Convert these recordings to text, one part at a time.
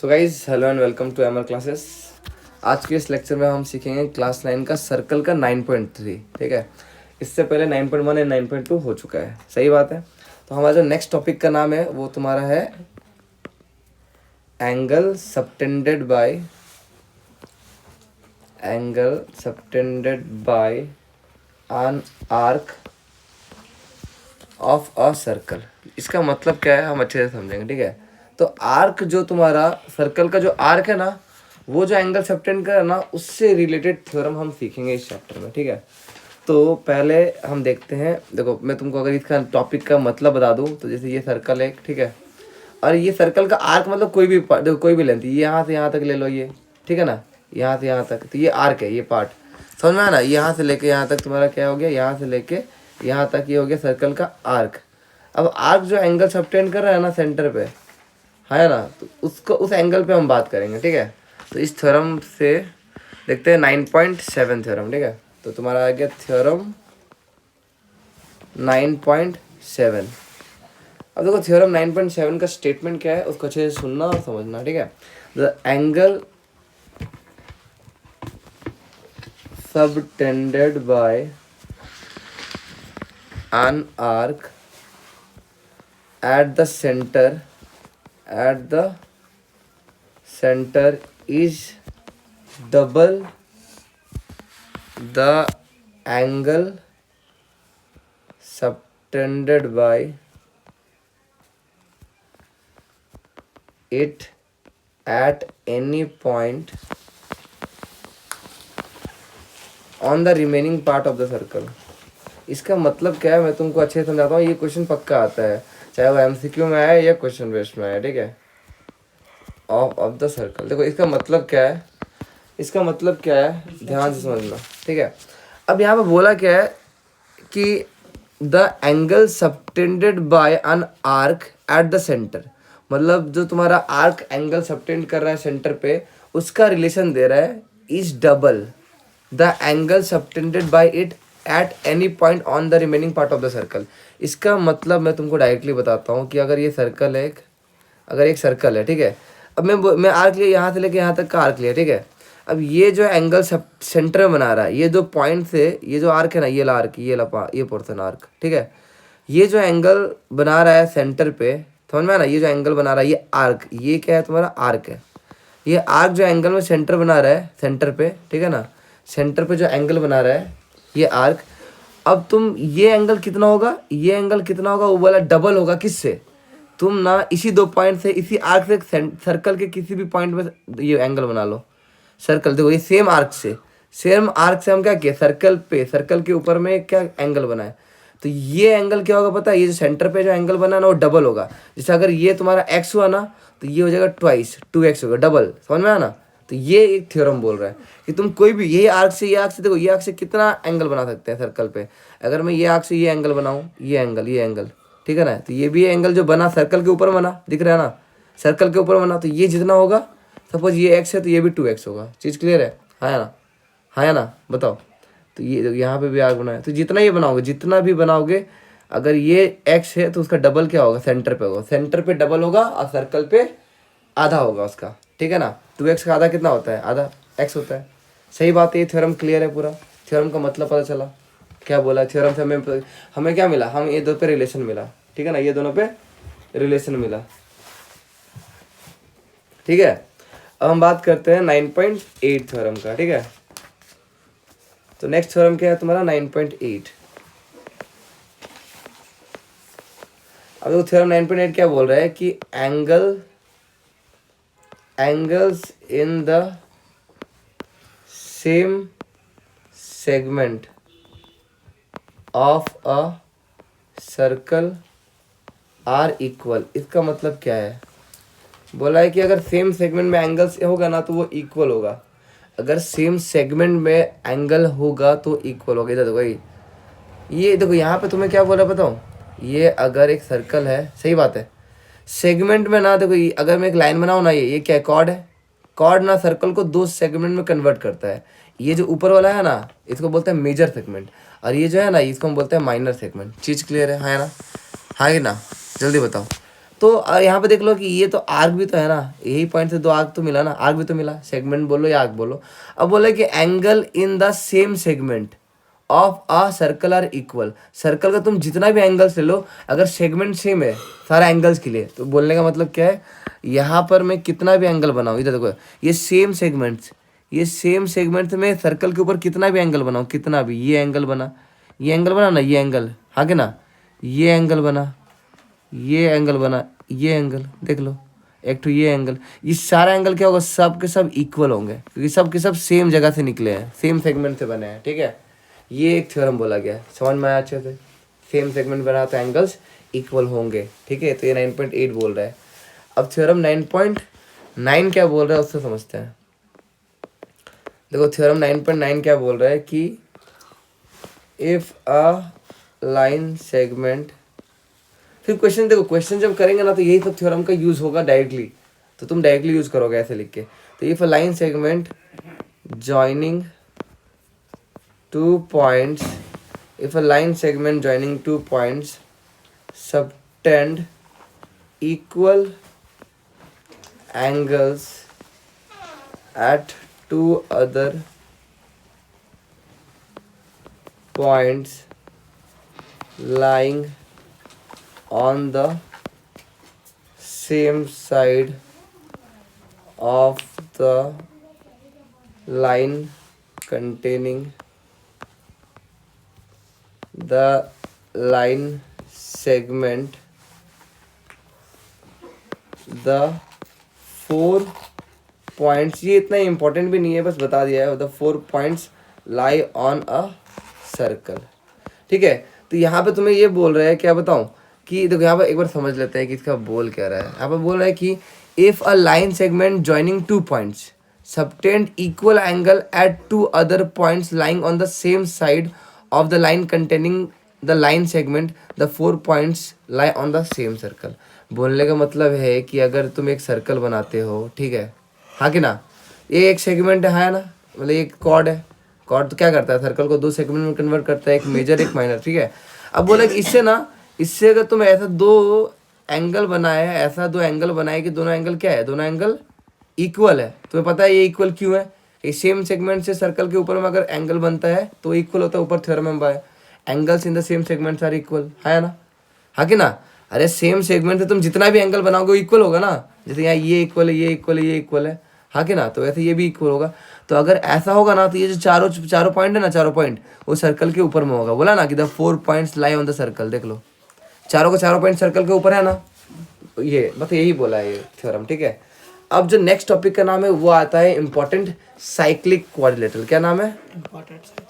So guys hello and welcome to MR classes. आज के इस लेक्चर में हम सीखेंगे क्लास 9 का सर्कल का 9.3। ठीक है, इससे पहले 9.1 एंड 9.2 हो चुका है। सही बात है। तो हमारा जो नेक्स्ट टॉपिक का नाम है वो तुम्हारा है angle subtended bye an arc of a circle. इसका मतलब क्या है हम अच्छे से समझेंगे। ठीक है, तो आर्क जो तुम्हारा सर्कल का जो आर्क है ना, वो जो एंगल सबटेंड कर ना, उससे रिलेटेड थ्योरम हम सीखेंगे इस चैप्टर में। ठीक है, तो पहले हम देखते हैं। देखो, मैं तुमको अगर इसका टॉपिक का मतलब बता दूं तो जैसे ये सर्कल है, ठीक है, और ये सर्कल का आर्क मतलब कोई भी देखो कोई भी लेंथ, ये यहाँ से यहाँ तक ले लो, ये ठीक है ना, यहाँ से यहाँ तक, तो ये आर्क है, ये पार्ट समझ में आया ना। यहाँ से लेके यहाँ तक तुम्हारा क्या हो गया, यहाँ से लेके यहाँ तक ये हो गया सर्कल का आर्क। अब आर्क जो एंगल सबटेंड कर रहा है ना सेंटर पे, है ना, तो उसको उस एंगल पे हम बात करेंगे। ठीक है, तो इस थ्योरम से देखते हैं 9.7 थ्योरम। ठीक है, तो तुम्हारा आ गया थ्योरम 9.7। अब देखो थ्योरम 9.7 का स्टेटमेंट क्या है, उसको अच्छे से सुनना और समझना। ठीक है, the angle subtended bye an arc at the center is double the angle subtended by it at any point on the remaining part of the circle। इसका मतलब क्या है मैं तुमको अच्छे से समझाता हूँ। ये क्वेश्चन पक्का आता है, चाहे वो एमसीक्यू में आए या क्वेश्चन बेस्ड में आए। ठीक है, ऑफ द सर्कल। देखो इसका मतलब क्या है, इसका मतलब क्या है ध्यान से समझना। ठीक है, अब यहाँ पे बोला क्या है कि the angle subtended bye an arc at the centre, मतलब जो तुम्हारा आर्क एंगल सबटेंड कर रहा है सेंटर पे, उसका रिलेशन दे रहा है is double the angle subtended bye it at any point on the remaining part of the circle. इसका मतलब मैं तुमको डायरेक्टली बताता हूँ कि अगर ये सर्कल है, अगर एक सर्कल है, ठीक है, अब मैं आर्क लिया यहाँ से लेके यहाँ तक का आर्क लिया। ठीक है, अब ये जो एंगल सब सेंटर में बना रहा है, ये जो पॉइंट से ये जो आर्क है ना, ये ला आर्क, ये पोर्शन आर्क। ठीक है, ये जो एंगल बना रहा है सेंटर पे, समझ में आया ना, ये जो एंगल बना रहा है ये आर्क, ये क्या है तुम्हारा आर्क है। ये आर्क जो एंगल में सेंटर बना रहा है सेंटर पे, ठीक है ना, सेंटर पे जो एंगल बना रहा है ये आर्क। अब तुम ये एंगल कितना होगा, ये एंगल कितना होगा, वो वाला डबल होगा किससे, तुम ना इसी दो पॉइंट से, इसी आर्क से सर्कल के किसी भी पॉइंट में ये एंगल बना लो। सर्कल देखो, ये सेम आर्क से हम क्या किए, सर्कल के ऊपर में क्या एंगल बना है, तो ये एंगल क्या होगा पता है, ये जो सेंटर पे जो एंगल बना है ना वो डबल होगा। जैसे अगर ये तुम्हारा x हुआ ना, तो ये हो जाएगा ट्वाइस, 2x होगा, डबल। समझ में आया ना। तो ये एक थ्योरम बोल रहा है कि तुम कोई भी ये आर्क से देखो, ये आर्क से कितना एंगल बना सकते हैं सर्कल पे। अगर मैं ये आर्क से ये एंगल बनाऊँ, ये एंगल, ठीक है ना, तो ये भी एंगल जो बना सर्कल के ऊपर बना, दिख रहा है ना, सर्कल के ऊपर बना, तो ये जितना होगा, सपोज ये x है तो ये भी 2x होगा। चीज़ क्लियर है, हाँ ना, हाँ ना, बताओ। तो ये यहाँ पे भी आर्क बनाया, तो जितना ये बनाओगे, जितना भी बनाओगे, अगर ये x है तो उसका डबल क्या होगा, सेंटर पे होगा, सेंटर पे डबल होगा और सर्कल पे आधा होगा उसका। ठीक है ना, 2x का आधा कितना होता है, आधा x होता है। सही बात है, ये थ्योरम क्लियर है पूरा। थ्योरम का मतलब पता चला, क्या बोला थ्योरम से हमें क्या मिला, हम ये दो पे रिलेशन मिला। ठीक है ना, ये दोनों पे रिलेशन मिला। ठीक है, अब हम बात करते हैं 9.8 थ्योरम का। ठीक है, तो नेक्स्ट थ्योरम क्या है तुम्हारा 9.8। अब देखो थ्योरम 9.8 क्या बोल रहा है कि angles in the same segment of a circle are equal. इसका मतलब क्या है, बोला है कि अगर सेम सेगमेंट में एंगल्स होगा ना तो वो इक्वल होगा। अगर सेम सेगमेंट में एंगल होगा तो इक्वल होगा। इधर देखो, ये देखो यहाँ पे तुम्हें क्या बोला बताओ, ये अगर एक सर्कल है, सही बात है, सेगमेंट में ना देखो, अगर मैं एक लाइन बनाऊँ ना, ये क्या है, कॉर्ड है। कॉर्ड ना सर्कल को दो सेगमेंट में कन्वर्ट करता है। ये जो ऊपर वाला है ना, इसको बोलते हैं मेजर सेगमेंट, और ये जो है ना, इसको हम बोलते हैं माइनर सेगमेंट। चीज़ क्लियर है ना, हाँ कि ना, जल्दी बताओ। तो यहाँ पे देख लो कि ये तो आर्क भी तो है ना, यही पॉइंट से दो आर्क तो मिला ना, आर्क भी तो मिला, सेगमेंट बोलो या आर्क बोलो। अब बोला कि angle in the same segment of a circle are equal. Circle का तुम जितना भी एंगल्स ले लो, अगर सेगमेंट सेम है सारा एंगल्स के लिए, तो बोलने का मतलब क्या है, यहाँ पर मैं कितना भी एंगल बनाऊँ, इधर देखो ये सेम सेगमेंट्स, ये सेम सेगमेंट में सर्कल के ऊपर कितना भी एंगल बनाऊँ, कितना भी, ये एंगल बना, ये एंगल बना ना, ये एंगल, हाँ के ना, ये एंगल बना, ये एंगल बना, ये एंगल देख लो, एक तो ये एंगल, ये सारा एंगल क्या होगा, सब के सब इक्वल होंगे, क्योंकि सब के सब सेम जगह से निकले हैं, सेम सेगमेंट से बने हैं, ठीक है। ये एक थ्योरम बोला गया है, समझ में आया अच्छे से, सेम सेगमेंट बना तो एंगल्स इक्वल होंगे, ठीक है। तो ये 9.8 बोल रहा है। अब थ्योरम 9.9 क्या बोल रहा है उससे समझते हैं। देखो थ्योरम 9.9 क्या बोल रहा है कि इफ अ लाइन सेगमेंट, फिर क्वेश्चन देखो, क्वेश्चन जब करेंगे ना तो यही सब थ्योरम का यूज होगा डायरेक्टली, तो तुम डायरेक्टली यूज करोगे ऐसे लिख के। तो if a line segment joining two points, if a line segment joining two points subtend equal angles at two other points lying on the same side of the line containing the line segment, the 4 points, ये इतना important भी नहीं है, बस बता दिया है, the 4 points lie on a circle, ठीक है। तो यहाँ पे तुम्हें ये बोल रहा है, क्या बताऊँ कि देखो यहाँ पे एक बार समझ लेते हैं कि इसका बोल क्या रहा है। यहाँ पे बोल रहा है कि if a line segment joining 2 points subtend equal angle at 2 other points lying on the same side of the line containing the line segment, the 4 points lie on the same circle। बोलने का मतलब है कि अगर तुम एक circle बनाते हो, ठीक है, हाँ कि ना, ये एक सेगमेंट है ना, मतलब एक कॉर्ड है, कॉर्ड तो क्या करता है, सर्कल को 2 सेगमेंट में कन्वर्ट करता है, एक मेजर एक माइनर, ठीक है। अब बोला कि इससे ना, इससे अगर तुम ऐसा 2 एंगल बनाए, ऐसा 2 एंगल बनाए कि दोनों एंगल क्या है, दोनों एंगल इक्वल है। तुम्हें पता है ये इक्वल क्यों है, सेम सेगमेंट से सर्कल के ऊपर में अगर एंगल बनता है तो इक्वल होता है, ऊपर थ्योरम में by angles in the same segments are equal, है ना, हाँ कि ना। अरे सेम सेगमेंट से तुम जितना भी एंगल बनाओगे वो इक्वल होगा ना, जैसे यहाँ ये इक्वल है, ये इक्वल है, ये इक्वल है, हाँ कि ना, तो वैसे ये भी इक्वल होगा। तो अगर ऐसा होगा ना तो ये जो चारों पॉइंट है ना, चारों पॉइंट वो सर्कल के ऊपर में होगा। बोला ना कि the 4 points lie on the circle, देख लो चारों पॉइंट सर्कल के ऊपर है ना, ये बस यही बोला है ये थ्योरम, ठीक है। अब जो नेक्स्ट टॉपिक का नाम है वो आता है इंपॉर्टेंट साइक्लिक क्वाड्रिलेटरल। क्या नाम है,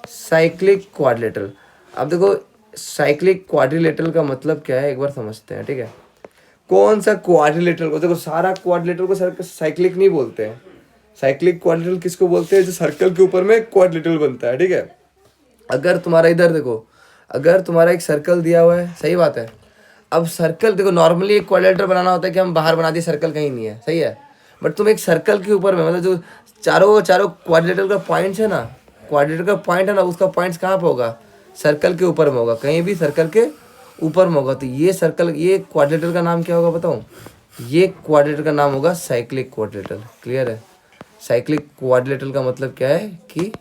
साइक्लिक क्वाड्रिलेटरल। अब देखो साइक्लिक क्वाड्रिलेटरल का मतलब क्या है एक बार समझते हैं, ठीक है। कौन सा क्वाड्रिलेटरल को, देखो सारा क्वाड्रिलेटरल को साइक्लिक नहीं बोलते हैं। साइक्लिक क्वाड्रिलेटरल किसको बोलते हैं, जो सर्कल के ऊपर में क्वाड्रिलेटरल बनता है, ठीक है। अगर तुम्हारा इधर देखो, अगर तुम्हारा एक सर्कल दिया हुआ है, सही बात है। अब सर्कल देखो, नॉर्मली एक क्वाड्रिलेटरल बनाना होता है कि हम बाहर बना दिए, सर्कल कहीं नहीं है, सही है। बट तुम एक सर्कल के ऊपर में, मतलब जो चारों क्वाड्रिलेटरल का पॉइंट्स है ना, क्वाड्रिलेटरल का पॉइंट है ना, उसका पॉइंट्स कहाँ पे होगा, सर्कल के ऊपर में होगा, कहीं भी सर्कल के ऊपर में होगा। तो ये सर्कल, ये क्वाड्रिलेटरल का नाम क्या होगा बताऊँ, ये क्वाड्रिलेटरल का नाम होगा साइक्लिक क्वाड्रिलेटरल। क्लियर है। साइक्लिक क्वाड्रिलेटरल का मतलब क्या है कि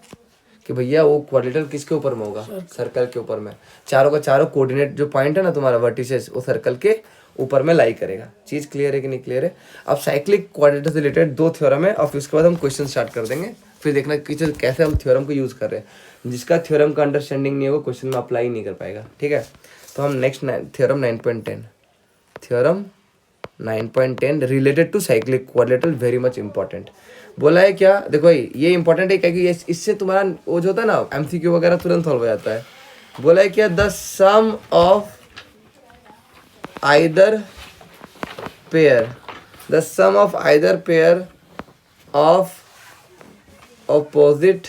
भैया वो क्वाड्रिलेटरल किसके ऊपर में होगा, सर्कल के ऊपर में। चारों का चारों कोऑर्डिनेट जो पॉइंट है ना तुम्हारा, वर्टिसेस, वो सर्कल के ऊपर में लाई करेगा। चीज क्लियर है कि नहीं क्लियर है। अब साइक्लिक क्वाड्रिलेटरल से रिलेटेड 2 थ्योरम है और फिर उसके बाद हम क्वेश्चन स्टार्ट कर देंगे, फिर देखना कि कैसे हम थ्योरम को यूज कर रहे हैं। जिसका थ्योरम का अंडरस्टैंडिंग नहीं होगा क्वेश्चन में अप्लाई नहीं कर पाएगा, ठीक है। तो हम next theorem 9.10, theorem 9.10 related to cyclic quadrilateral, very much important. बोला है क्या, देखो भाई ये इंपॉर्टेंट है क्योंकि इससे तुम्हारा वो जो होता है ना एमसीक्यू वगैरह तुरंत सॉल्व हो जाता है। बोला है क्या, the sum of either pair, the sum of either pair of opposite,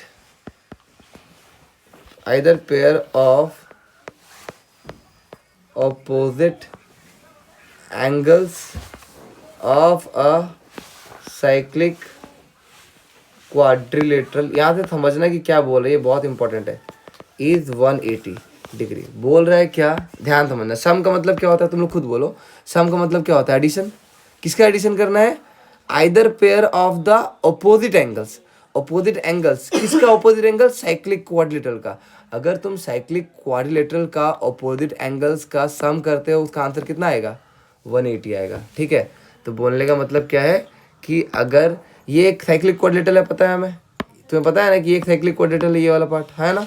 either pair of opposite angles of a cyclic quadrilateral, यहाँ से समझना कि क्या बोल रहे हैं, ये बहुत इंपॉर्टेंट है, इज 180। डिग्री। बोल रहा है क्या, ध्यान समझना, सम का मतलब क्या होता है तुम लोग खुद बोलो। सम का मतलब क्या होता है, एडिशन। किसका एडिशन करना है, either pair of the opposite angles. Opposite angles किसका ऑपोजिट एंगल, साइक्लिक क्वाड्रिलेटरल का। अगर तुम साइक्लिक क्वाड्रिलेटरल का ऑपोजिट एंगल्स का सम करते हो, उसका आंसर कितना आएगा, 180 आएगा। ठीक है, तो बोलने का मतलब क्या है कि अगर ये एक साइक्लिक क्वाड्रिलेटरल है, पता है हमें, तुम्हें पता है ना कि एक साइक्लिक क्वाड्रिलेटरल है, ये वाला पार्ट है ना,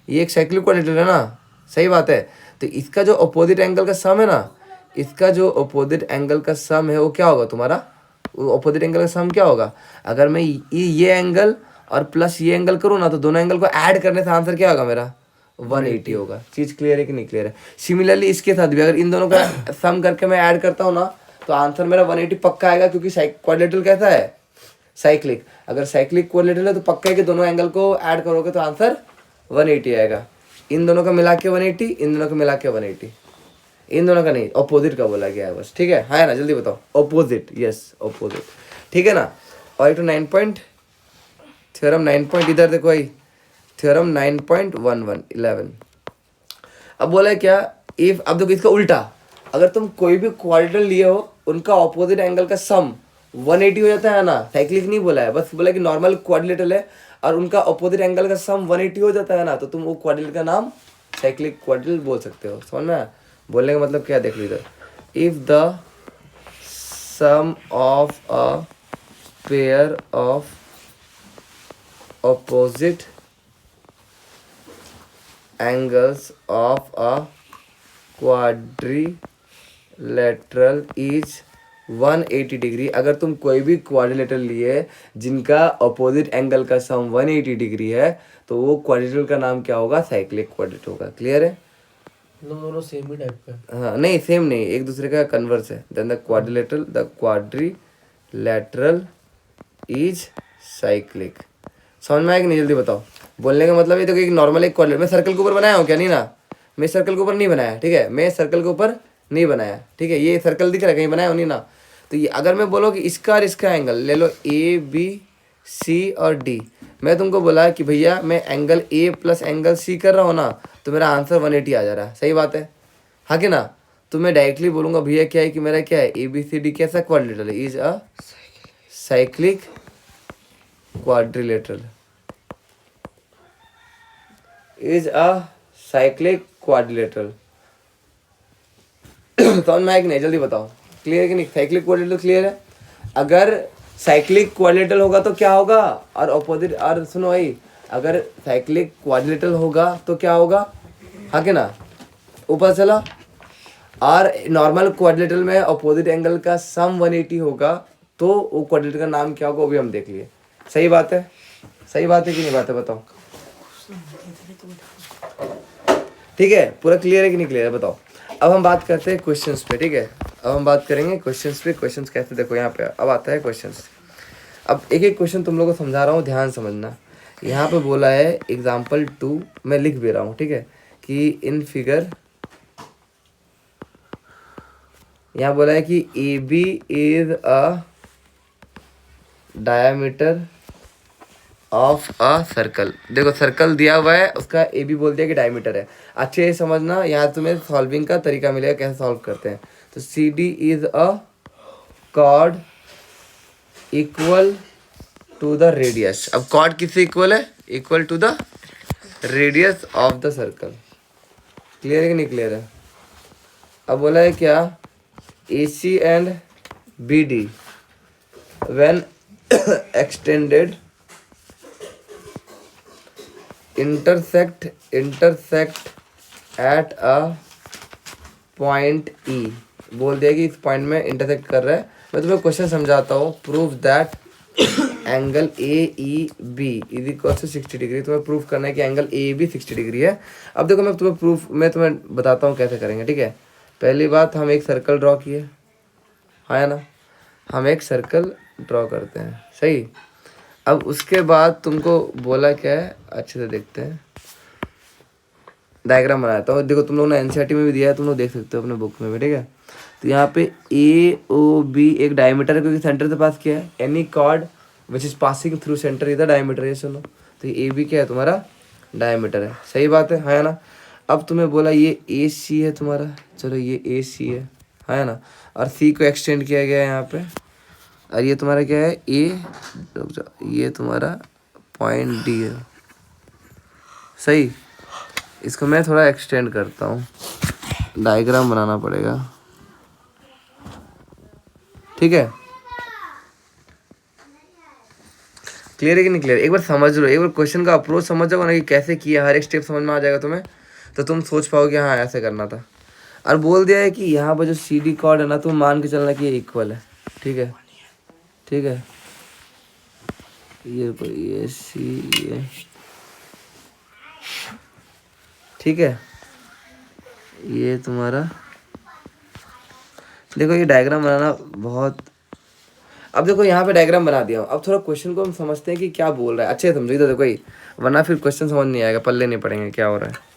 ये एक साइक्लिक क्वाड्रिलेटरल है ना, सही बात है। तो इसका जो अपोजिट एंगल का सम है ना, इसका जो अपोजिट एंगल का सम है वो क्या होगा तुम्हारा, अपोजिट एंगल का सम क्या होगा। अगर मैं ये एंगल और प्लस ये एंगल करूँ ना, तो दोनों एंगल को ऐड करने से आंसर क्या होगा मेरा, 180 होगा। चीज क्लियर है कि नहीं क्लियर है। सिमिलरली इसके साथ भी अगर इन दोनों का सम करके मैं ऐड करता हूँ ना, तो आंसर मेरा 180 पक्का आएगा, क्योंकि क्वाड्रिलेटरल कैसा है, साइक्लिक। अगर साइक्लिक क्वाड्रिलेटरल है तो पक्का है कि दोनों एंगल को ऐड करोगे तो आंसर 180 आएगा। इन दोनों का मिला के 180, इन दोनों का मिला के 180, इन दोनों का नहीं, ऑपोजिट का बोला गया है बस। ठीक है, हाँ ना, जल्दी बताओ, ऑपोजिट, यस ऑपोजिट। ठीक है ना। और एक तो 9 पॉइंट थ्योरम 9 पॉइंट, इधर देखो भाई, थ्योरम 9.11 अब बोला है क्या, इफ, अब देखो इसका उल्टा, अगर तुम कोई भी क्वाड्रिलेटरल लिए हो, उनका ऑपोजिट एंगल का सम 180 हो जाता है ना, साइक्लिक नहीं बोला है, बस बोला कि नॉर्मल क्वाड्रिलेटरल है और उनका ऑपोजिट एंगल का सम 180 हो जाता है ना, तो तुम वो क्वाड्रिलेटरल का नाम साइक्लिक क्वाड्रिलेटरल बोल सकते हो। समझ में, बोलने का मतलब क्या, देख लो इधर, if the sum of a pair of opposite angles of a quadrilateral is 180 degree. अगर तुम कोई भी क्वाड्रिलेटरल लिए जिनका अपोजिट एंगल का सम 180 डिग्री है, तो वो क्वाड्रिलेटरल का नाम क्या होगा, साइक्लिक क्वाड्रिलेटरल होगा। क्लियर है, दोनों सेम ही टाइप का है। हाँ नहीं सेम नहीं, एक दूसरे का कन्वर्स है। Then the quadrilateral is cyclic. समझ में आया कि नहीं, जल्दी बताओ। बोलने का मतलब ये तो कि नॉर्मल एक क्वाड्रिलेटरल, मैं सर्कल के ऊपर बनाया हूँ क्या, नहीं ना, मैं सर्कल के ऊपर नहीं बनाया। ठीक है, मैं सर्कल के ऊपर नहीं बनाया। ठीक है, ये सर्कल दिख रहा है कहीं बनाया हो नहीं ना। तो ये अगर मैं बोलो कि इसका और इसका एंगल ले लो, ए बी सी और डी, मैं तुमको बोला कि भैया मैं angle A plus angle C कर रहा हूँ ना, तो मेरा आंसर 180 आ जा रहा है। सही बात है, हाँ कि ना। तो मैं डायरेक्टली बोलूँगा भैया क्या है कि मेरा क्या है, ए बी सी डी कैसा क्वाड्रिलेटरल है, is a cyclic quadrilateral, is a cyclic quadrilateral. समझ में आया कि नहीं, जल्दी बताओ, क्लियर है कि नहीं, साइक्लिक क्वाड्रिलेटरल क्लियर है। अगर साइक्लिक क्वाड्रिलेटरल होगा तो क्या होगा, और ऑपोजिट, और सुनो भाई, अगर साइक्लिक क्वाड्रिलेटरल होगा तो क्या होगा, हाँ कि ना, ऊपर चला। और नॉर्मल क्वाड्रिलेटरल में अपोजिट एंगल का सम 180 होगा, तो वो क्वाड्रिलेटरल का नाम क्या होगा वो भी हम देख लिए। सही बात है, सही बात है कि नहीं बात है, बताओ। ठीक है, पूरा क्लियर है कि नहीं क्लियर है, बताओ। अब हम बात करते हैं क्वेश्चंस पे। ठीक है, अब हम बात करेंगे क्वेश्चंस पे। क्वेश्चंस कैसे, देखो यहाँ पे अब आता है क्वेश्चंस। अब एक एक क्वेश्चन तुम लोगों को समझा रहा हूँ, ध्यान समझना। यहाँ पे बोला है एग्जाम्पल 2, मैं लिख भी रहा हूँ। ठीक है, कि इन फिगर, यहाँ बोला है कि A B is a diameter of a circle. देखो सर्कल दिया हुआ है, उसका ए बी बोल दिया कि डायमीटर है। अच्छे से समझना, यहाँ तुम्हें सॉल्विंग का तरीका मिलेगा कैसे सॉल्व करते हैं। तो C D is a chord equal to the radius. अब कॉर्ड किससे इक्वल है, equal to the radius of the circle. Clear है कि नहीं क्लियर है। अब बोला है क्या, A C and B D when extended intersect at a point E, बोल दिया कि इस पॉइंट में इंटरसेक्ट कर रहा है। मैं तुम्हें क्वेश्चन समझाता हूँ। Prove that angle A E B is equal to 60 degree. तुम्हें प्रूफ करना है कि एंगल ए बी 60 डिग्री है। अब देखो मैं तुम्हें बताता हूँ कैसे करेंगे। ठीक है, पहली बात, हम एक सर्कल ड्रॉ किए, हाँ ना, हम एक सर्कल ड्रॉ करते हैं, सही। अब उसके बाद तुमको बोला क्या है, अच्छे से देखते हैं, डायग्राम बनाता हूँ। देखो तुम लोग ने एनसीईआरटी में भी दिया है, तुम लोग देख सकते हो अपने बुक में भी। ठीक है, तो यहाँ पे ए ओ बी एक डायमीटर है, क्योंकि सेंटर से पास किया है। Any chord which is passing through centre is the diameter. ये सुनो, तो ए बी क्या है तुम्हारा, डायमीटर है। सही बात है, हाँ ना। अब तुम्हें बोला ये ए सी है तुम्हारा, चलो ये ए सी है ना, और सी को एक्सटेंड किया गया है यहाँ पे, और ये तुम्हारा क्या है ए, रुक जाओ, ये तुम्हारा पॉइंट डी है, सही। इसको मैं थोड़ा एक्सटेंड करता हूँ, डायग्राम बनाना पड़ेगा, ठीक है। क्लियर है कि नहीं क्लियर? एक बार समझ लो, एक बार क्वेश्चन का अप्रोच समझ जाओ ना कि कैसे किया, हर एक स्टेप समझ में आ जाएगा तुम्हें, तो तुम सोच पाओगे हाँ ऐसे करना था। और बोल दिया है कि यहाँ पर जो सी डी कॉर्ड है ना, तुम मान के चलना कि ये इक्वल है, ठीक है, ठीक है। ये सी ये, ठीक है। ये तुम्हारा देखो, ये डायग्राम बनाना बहुत, अब देखो यहाँ पे डायग्राम बना दिया हूँ, अब थोड़ा क्वेश्चन को हम समझते हैं कि क्या बोल रहा है, अच्छे समझो इधर देखो ही, वरना फिर क्वेश्चन समझ नहीं आएगा, पल्ले नहीं पड़ेंगे क्या हो रहा है।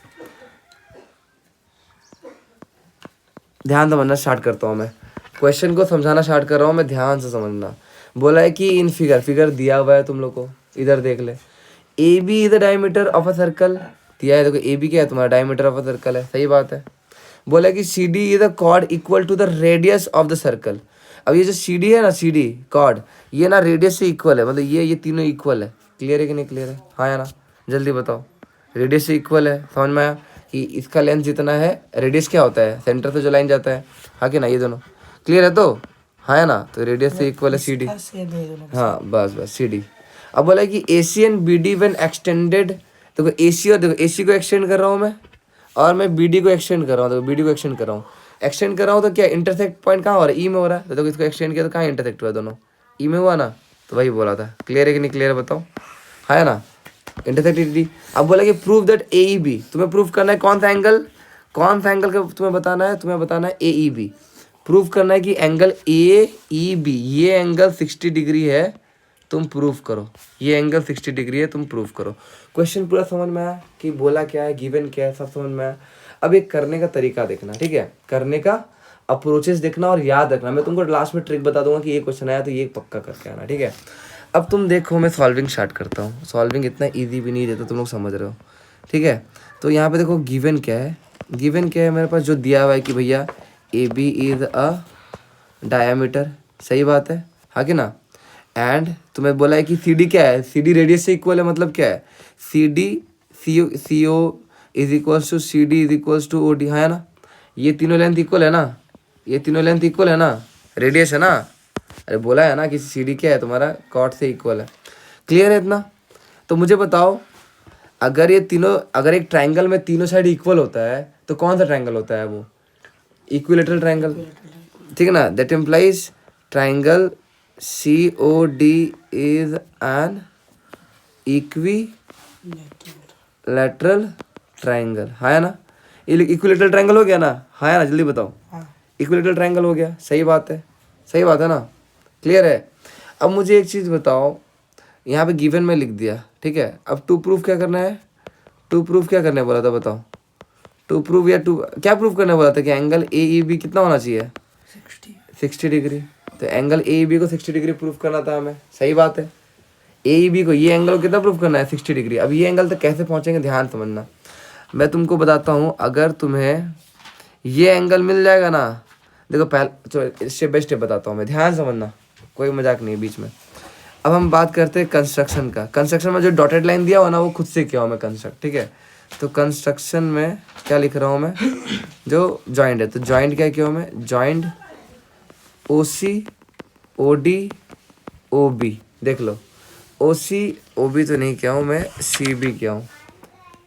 ध्यान समझना स्टार्ट करता हूँ मैं, क्वेश्चन को समझाना स्टार्ट कर रहा हूँ मैं, ध्यान से समझना। बोला है कि इन फिगर दिया हुआ है तुम लोग को, इधर देख ले, A B is the diameter of a circle दिया है, देखो ए बी क्या है तुम्हारा, डायमीटर ऑफ अ सर्कल है, सही बात है। बोला कि C D is the chord equal to the radius of the circle. अब ये जो सी डी है ना, सी डी कॉर्ड, ये ना रेडियस से इक्वल है, मतलब ये तीनों इक्वल है। क्लियर है कि नहीं क्लियर है? हाँ या ना, जल्दी बताओ। रेडियस से इक्वल है, समझ में आया कि इसका लेंथ जितना है, रेडियस क्या होता है, सेंटर से जो लाइन जाता है, हाँ कि ना, ये दोनों क्लियर है तो, हाँ या ना, तो रेडियस से इक्वल है सी डी, हाँ बस सी डी। अब बोला कि A C and B D when extended, देखो ए सी और देखो ए सी को एक्सटेंड कर रहा हूँ मैं, और मैं बी डी को एक्सटेंड कर रहा हूँ, देखो बी डी को एक्सटेंड कर रहा हूँ तो क्या इंटरसेक्ट पॉइंट कहाँ हो रहा है, ई में हो रहा है, तो देखो इसको एक्सटेंड किया तो कहाँ इंटरसेक्ट हुआ, दोनों ई में हुआ ना, तो वही बोला था। क्लियर है कि नहीं क्लियर है बताओ, हाँ है ना, इंटरसेक्ट डी। अब बोला कि prove that A E B, तुम्हें प्रूव करना है कौन सा एंगल का तुम्हें बताना है ए ई बी, प्रूव करना है कि एंगल ए ई बी, ये एंगल 60 डिग्री है, तुम प्रूफ करो, ये एंगल 60 डिग्री है, तुम प्रूफ करो। क्वेश्चन पूरा समझ में आया कि बोला क्या है, गिवन क्या है, सब समझ में आया। अब ये करने का तरीका देखना, ठीक है, करने का अप्रोचेस देखना और याद रखना। मैं तुमको लास्ट में ट्रिक बता दूंगा कि ये क्वेश्चन आया तो ये पक्का करके आना, ठीक है। अब तुम देखो, मैं सॉल्विंग स्टार्ट करता हूँ। सॉल्विंग इतना ईजी भी नहीं देता, तुम लोग समझ रहे हो, ठीक है। तो यहाँ पे देखो गिवन क्या है, मेरे पास जो दिया हुआ है कि भैया A B is a diameter, सही बात है, हाँ कि ना। एंड तुम्हें बोला है कि सी डी क्या है, सी डी रेडियस से इक्वल है, मतलब क्या है, C D C O is equals to C D is equals to O D, हाँ है ना। ये तीनों लेंथ इक्वल है ना, ये तीनों लेंथ इक्वल है ना, रेडियस है ना, अरे बोला है ना कि सी डी क्या है तुम्हारा, कॉट से इक्वल है। क्लियर है इतना? तो मुझे बताओ, अगर ये तीनों, अगर एक ट्राइंगल में तीनों साइड इक्वल होता है तो कौन सा ट्राइंगल होता है वो, इक्विलेटरल ट्राइंगल, ठीक है ना। That implies triangle COD is an equilateral triangle, हाँ है ना। इक्विलेटरल ट्राइंगल हो गया ना, हाँ है ना, जल्दी बताओ। इक्विलेटरल ट्राइंगल हो गया, सही बात है, सही बात है ना, क्लियर है। अब मुझे एक चीज़ बताओ, यहाँ पे गिवन में लिख दिया, ठीक है। अब टू प्रूफ क्या करना है, टू प्रूफ क्या करने बोला था बताओ, टू प्रूफ या टू क्या प्रूफ करने बोला था कि एंगल AEB कितना होना चाहिए, 60 डिग्री। तो एंगल AEB को 60 डिग्री प्रूफ करना था हमें, सही बात है। AEB को, ये एंगल को कितना प्रूफ करना है, 60 डिग्री। अब ये एंगल तक कैसे पहुंचेंगे, ध्यान समझना। मैं तुमको बताता हूँ, अगर तुम्हें ये एंगल मिल जाएगा ना, देखो पहले चलो स्टेप बाय स्टेप बताता हूँ मैं, ध्यान समझना, कोई मजाक नहीं बीच में। अब हम बात करते हैं कंस्ट्रक्शन का। कंस्ट्रक्शन में जो डॉटेड लाइन दिया हुआ ना, वो खुद से किया हूँ मैं कंस्ट्रक्ट, ठीक है। तो कंस्ट्रक्शन में क्या लिख रहा हूँ मैं, जो जॉइंट है, तो जॉइंट क्या किया हूँ मैं, जॉइंट OC OD OB, देख लो OC OB तो नहीं किया हूँ मैं, CB किया हूँ।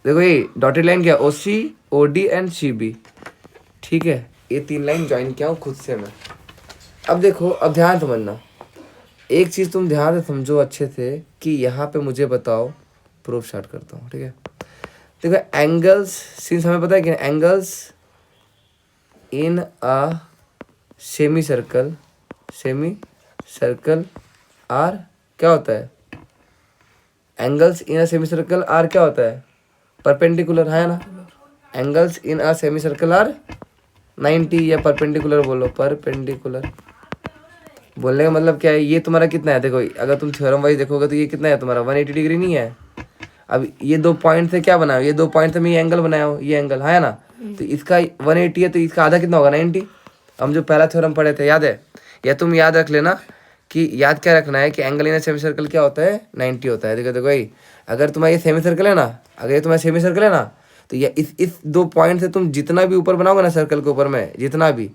देखो ये डॉटेड लाइन क्या, OC OD एंड CB, ठीक है। ये तीन लाइन ज्वाइन किया हूँ खुद से मैं। अब देखो, अब ध्यान समझना, एक चीज़ तुम ध्यान से समझो अच्छे से कि यहाँ पे मुझे बताओ, प्रूफ स्टार्ट करता हूँ, ठीक है। देखो एंगल्स, सिंस हमें पता है कि angles in a semi circle are क्या होता है, angles in a semi circle are क्या होता है, परपेंडिकुलर, है ना। Angles in a semi circle are 90, या परपेंडिकुलर बोलो, परपेंडिकुलर बोलने का मतलब क्या है, ये तुम्हारा कितना है, देखो अगर तुम थ्योरम वाइज देखोगे तो ये कितना है तुम्हारा 180 डिग्री नहीं है, अब ये 2 पॉइंट से क्या बनाया, ये 2 पॉइंट से मैं ये एंगल बनाया हूँ, ये एंगल है ना, तो इसका 180 है तो इसका आधा कितना होगा 90। हम जो पहला थ्योरम पढ़े थे याद है, या तुम याद रख लेना कि याद क्या रखना है कि angle in a semi circle क्या होता है 90 होता है। देखो देखो भाई, अगर तुम्हारा ये सेमी सर्कल है ना, अगर ये तुम्हारा सेमी सर्कल है ना, तो ये इस 2 पॉइंट से तुम जितना भी ऊपर बनाओगे ना सर्कल के ऊपर में, जितना भी,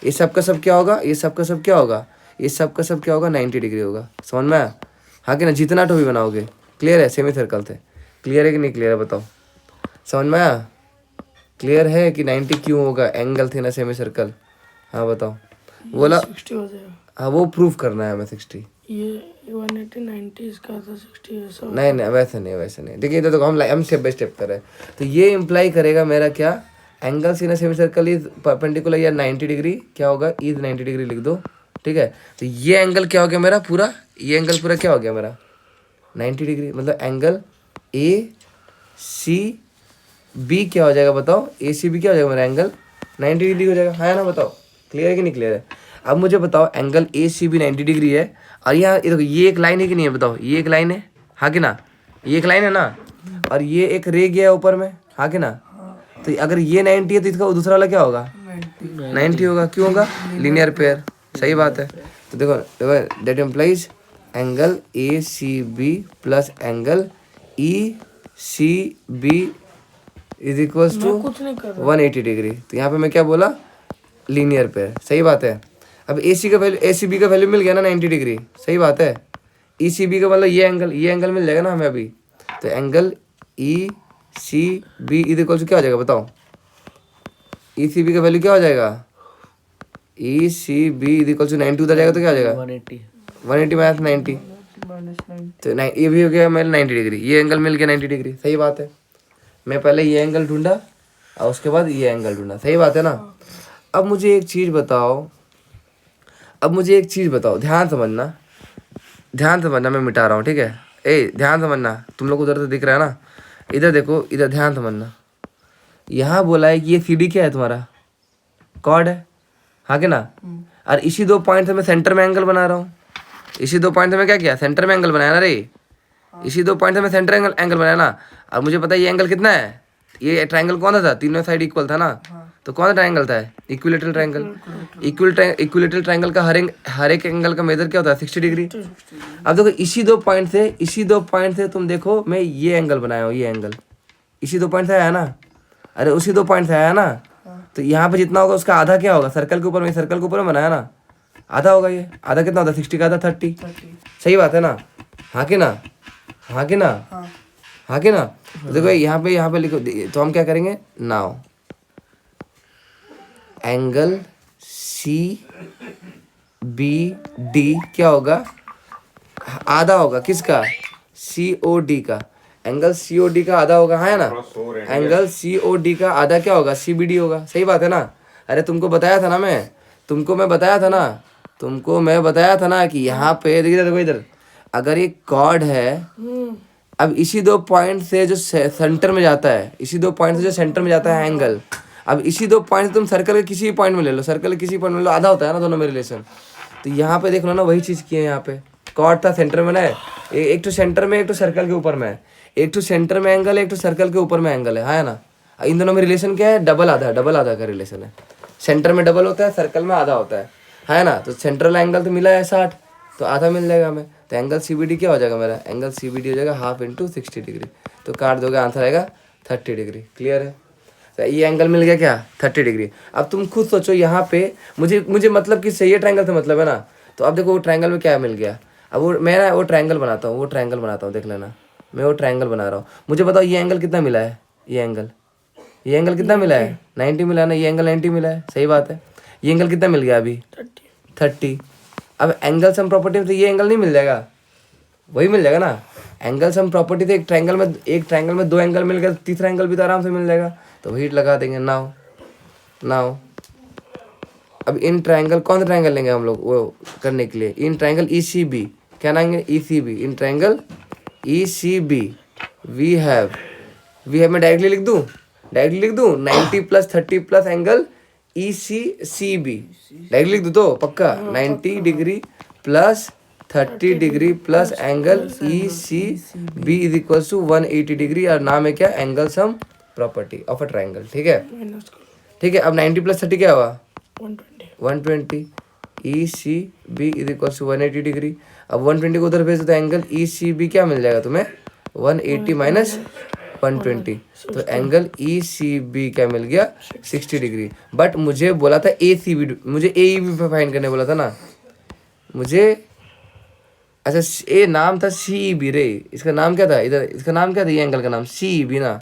ये सब का सब क्या होगा, ये सब का सब क्या होगा, ये सब का सब क्या होगा 90 डिग्री होगा। समझ में आया? हाँ कि ना, जितना तो भी बनाओगे। क्लियर है? सेमी सर्कल से क्लियर है कि नहीं क्लियर है बताओ? समझ में आया? क्लियर है कि 90 क्यों होगा, एंगल थे ना सेमी सर्कल। हाँ बताओ। बोला 60 हो जाएगा। हाँ, वो प्रूफ करना है हमें 60। ये 180 90 इसका था 60 ऐसा। नहीं नहीं वैसे नहीं, वैसे नहीं। देखिए इधर तो हम स्टेप बाय स्टेप कर रहे हैं। तो ये इम्प्लाई करेगा मेरा क्या, angle in a semi circle is perpendicular या 90 डिग्री, क्या होगा इज 90 डिग्री लिख दो। ठीक है, तो ये एंगल क्या हो गया मेरा पूरा, ये एंगल पूरा क्या हो गया मेरा 90 डिग्री। मतलब एंगल ए सी बी क्या हो जाएगा बताओ, ए सी बी क्या हो जाएगा मेरा एंगल 90 डिग्री हो जाएगा। है ना? बताओ क्लियर है कि नहीं क्लियर है? अब मुझे बताओ angle A C B 90 degree है, और यहाँ ये देखो ये एक लाइन है कि नहीं है बताओ, ये एक लाइन है, हाँ कि ना, ये एक लाइन है ना, और ये एक रे गया है ऊपर में, हाँ कि ना। तो अगर ये 90 है तो इसका दूसरा वाला क्या होगा 90 होगा। क्यों होगा? Linear pair. सही बात है। तो देखो देखो that implies angle A C B plus angle E C B is equals to कुछ नहीं कर 180 डिग्री। तो यहाँ पे मैं क्या बोला, लीनियर पेयर। सही बात है। अब ए सी का वैल्यू, ए सी बी का वैल्यू मिल गया ना 90 डिग्री। सही बात है। ई सी बी का मतलब ये एंगल मिल जाएगा ना हमें अभी। तो angle E C B is equals to क्या हो जाएगा बताओ, ई सी बी का वैल्यू क्या हो जाएगा, E C B is equals to 90 उधर जाएगा तो क्या हो जाएगा 180 माइनस 90। तो ये भी हो गया मेरा 90 डिग्री, ये एंगल मिल गया 90 डिग्री। सही बात है। मैं पहले ये एंगल ढूंढा और उसके बाद ये एंगल ढूंढा। सही बात है ना। अब मुझे एक चीज़ बताओ, ध्यान समझना, मैं मिटा रहा हूँ ठीक है। ध्यान समझना, तुम लोग उधर से दिख रहा है ना, इधर देखो, इधर ध्यान समझना। यहाँ बोला है कि ये सी डी क्या है तुम्हारा, कॉर्ड है, हाँ कि ना। और इसी 2 पॉइंट से मैं सेंटर में एंगल बना रहा हूँ। इसी 2 पॉइंट से मैं क्या किया, सेंटर में एंगल बनाया ना रे। इसी 2 पॉइंट से मैं सेंटर एंगल बनाया ना। अब मुझे पता है ये एंगल कितना है, ये ट्रायंगल कौन सा था, तीनों साइड इक्वल था ना। तो कौन सा ट्रायंगल था, इक्विलेटरल ट्रायंगल। इक्विलेटरल ट्रायंगल का हर एक एंगल का मेजर क्या होता है 60 डिग्री। अब देखो इसी 2 पॉइंट से तुम देखो मैं ये एंगल बनाया हूँ, ये एंगल इसी 2 पॉइंट से आया ना, अरे उसी 2 पॉइंट से आया ना। तो यहाँ पे जितना होगा उसका आधा क्या होगा, सर्कल के ऊपर में बनाया ना, आधा होगा। ये आधा कितना होता है 60 का आधा 30। सही बात है ना, हाँ कि ना, हाँ कि ना, हाँ कि ना। तो देखो यहाँ पे लिखो, तो हम क्या करेंगे now, angle C B D क्या होगा, आधा होगा किसका, सी ओ डी का। एंगल सी ओ डी का आधा होगा, है ना। एंगल सी ओ डी का आधा क्या होगा, सी बी डी होगा। सही बात है ना। अरे तुमको मैं बताया था ना कि यहाँ पे देखो इधर, अगर ये कॉर्ड है, अब इसी 2 पॉइंट से जो सेंटर में जाता है, एंगल, अब इसी 2 पॉइंट से तुम सर्कल के किसी भी पॉइंट में ले लो, आधा होता है ना दोनों में रिलेशन। तो यहाँ पे देख लो ना, वही चीज़ की है। यहाँ पे कॉर्ड था सेंटर में ना, एक तो सेंटर में, एक तो सर्कल के ऊपर में है। एक तो सेंटर में एंगल है, एक तो सर्कल के ऊपर में एंगल है ना। इन दोनों में रिलेशन क्या है, डबल आधा का रिलेशन है। सेंटर में डबल होता है, सर्कल में आधा होता है ना। तो सेंट्रल एंगल तो मिला है 60, तो आधा मिल जाएगा हमें। तो एंगल सी बी डी क्या हो जाएगा मेरा, एंगल सी बी डी हो जाएगा हाफ इंटू 60 डिग्री। तो काट दोगे, आंसर आएगा 30 डिग्री। क्लियर है। तो ये एंगल मिल गया क्या 30 डिग्री। अब तुम खुद सोचो, यहाँ पे मुझे मतलब कि सही ट्रायंगल से मतलब है ना। तो अब देखो वो ट्रायंगल में क्या मिल गया। अब मैं ना वो ट्रायंगल बनाता हूँ, देख लेना। मैं वो ट्रायंगल बना रहा हूँ। मुझे बताओ ये एंगल कितना मिला है, ये एंगल कितना मिला है 90 मिला है ना। ये एंगल 90 मिला है। सही बात है। ये एंगल कितना मिल गया अभी 30। अब एंगल सम प्रॉपर्टी से ये एंगल नहीं मिल जाएगा, वही मिल जाएगा ना। एंगल सम प्रॉपर्टी से एक ट्रायंगल में 2 एंगल मिल गया, तीसरा एंगल भी तो आराम से मिल जाएगा। तो वही लगा देंगे नाउ। अब इन ट्रायंगल, कौन सा ट्रायंगल लेंगे हम लोग वो करने के लिए, इन ट्रायंगल ई सी बी, क्या नाम E C B, in triangle E C B we have मैं डायरेक्टली लिख दूँ 90 plus 30 plus angle E C B directly लिख दूँ तो पक्का 90 degree plus 30 degree plus angle E C B is equal to 180 degree, और नाम है क्या, angle sum property of a triangle. ठीक है, माइनस करो ठीक है। अब 90 प्लस 30 क्या हुआ, 120 120। E C B is equal to 180 degree. अब 120 को उधर भेज दो तो एंगल ई सी बी क्या मिल जाएगा तुम्हें, 180 माइनस 120, तो एंगल ई सी बी क्या मिल गया, 60 डिग्री। बट मुझे बोला था ए सी बी, मुझे ए ई बी फाइंड करने बोला था ना मुझे। अच्छा ए नाम था सी ई बी रे, इसका नाम क्या था इधर, इसका नाम क्या था ये एंगल का नाम, सी ई बी ना,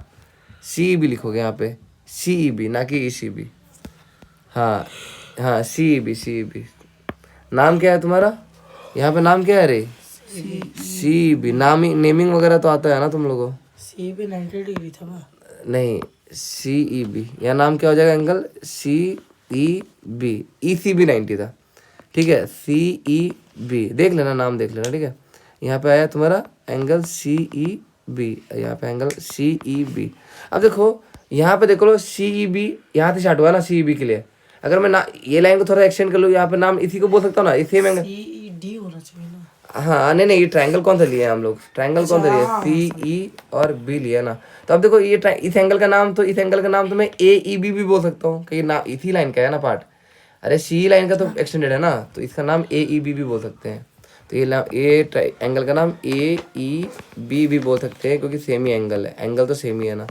सी ई बी लिखोगे यहाँ पे, सी ई बी ना कि ई सी बी। हाँ हाँ सी ई बी। नाम क्या है तुम्हारा यहाँ पे, नाम क्या है रे, सी ई बी। नाम नेमिंग वगैरह तो आता है ना तुम लोगों को। सी पे 90 डिग्री था ना। नहीं, सी ई बी, यहाँ नाम क्या हो जाएगा, एंगल सी ई बी। ई सी बी 90 था, ठीक है, सी ई बी देख लेना, नाम देख लेना, ठीक है। यहाँ पे आया तुम्हारा एंगल सी ई बी, यहाँ पे एंगल सी ई बी। अब देखो यहाँ पे देख लो, सी ई बी यहाँ से स्टार्ट हुआ ना सी ई बी के लिए। अगर मैं ना ये लाइन को थोड़ा एक्सटेंड कर लूँ, यहाँ पे नाम इसी को बोल सकता हूँ ना, इसी में डी होना चाहिए ना। हाँ नहीं नहीं, ये ट्रायंगल कौन सा लिए हैं हम लोग, ट्रायंगल कौन सा लिए, सी ई और बी लिया ना। तो अब देखो ये इस एंगल का नाम, तो इस एंगल का नाम तो मैं ए ई बी भी बोल सकता हूँ, कि नाम इसी लाइन का है ना पार्ट। अरे सी लाइन का तो एक्सटेंडेड है ना, तो इसका नाम ए ई बी भी बोल सकते हैं। तो ये एंगल का नाम ए ई बी भी बोल सकते हैं, क्योंकि सेम ही एंगल है, एंगल तो सेम ही है ना।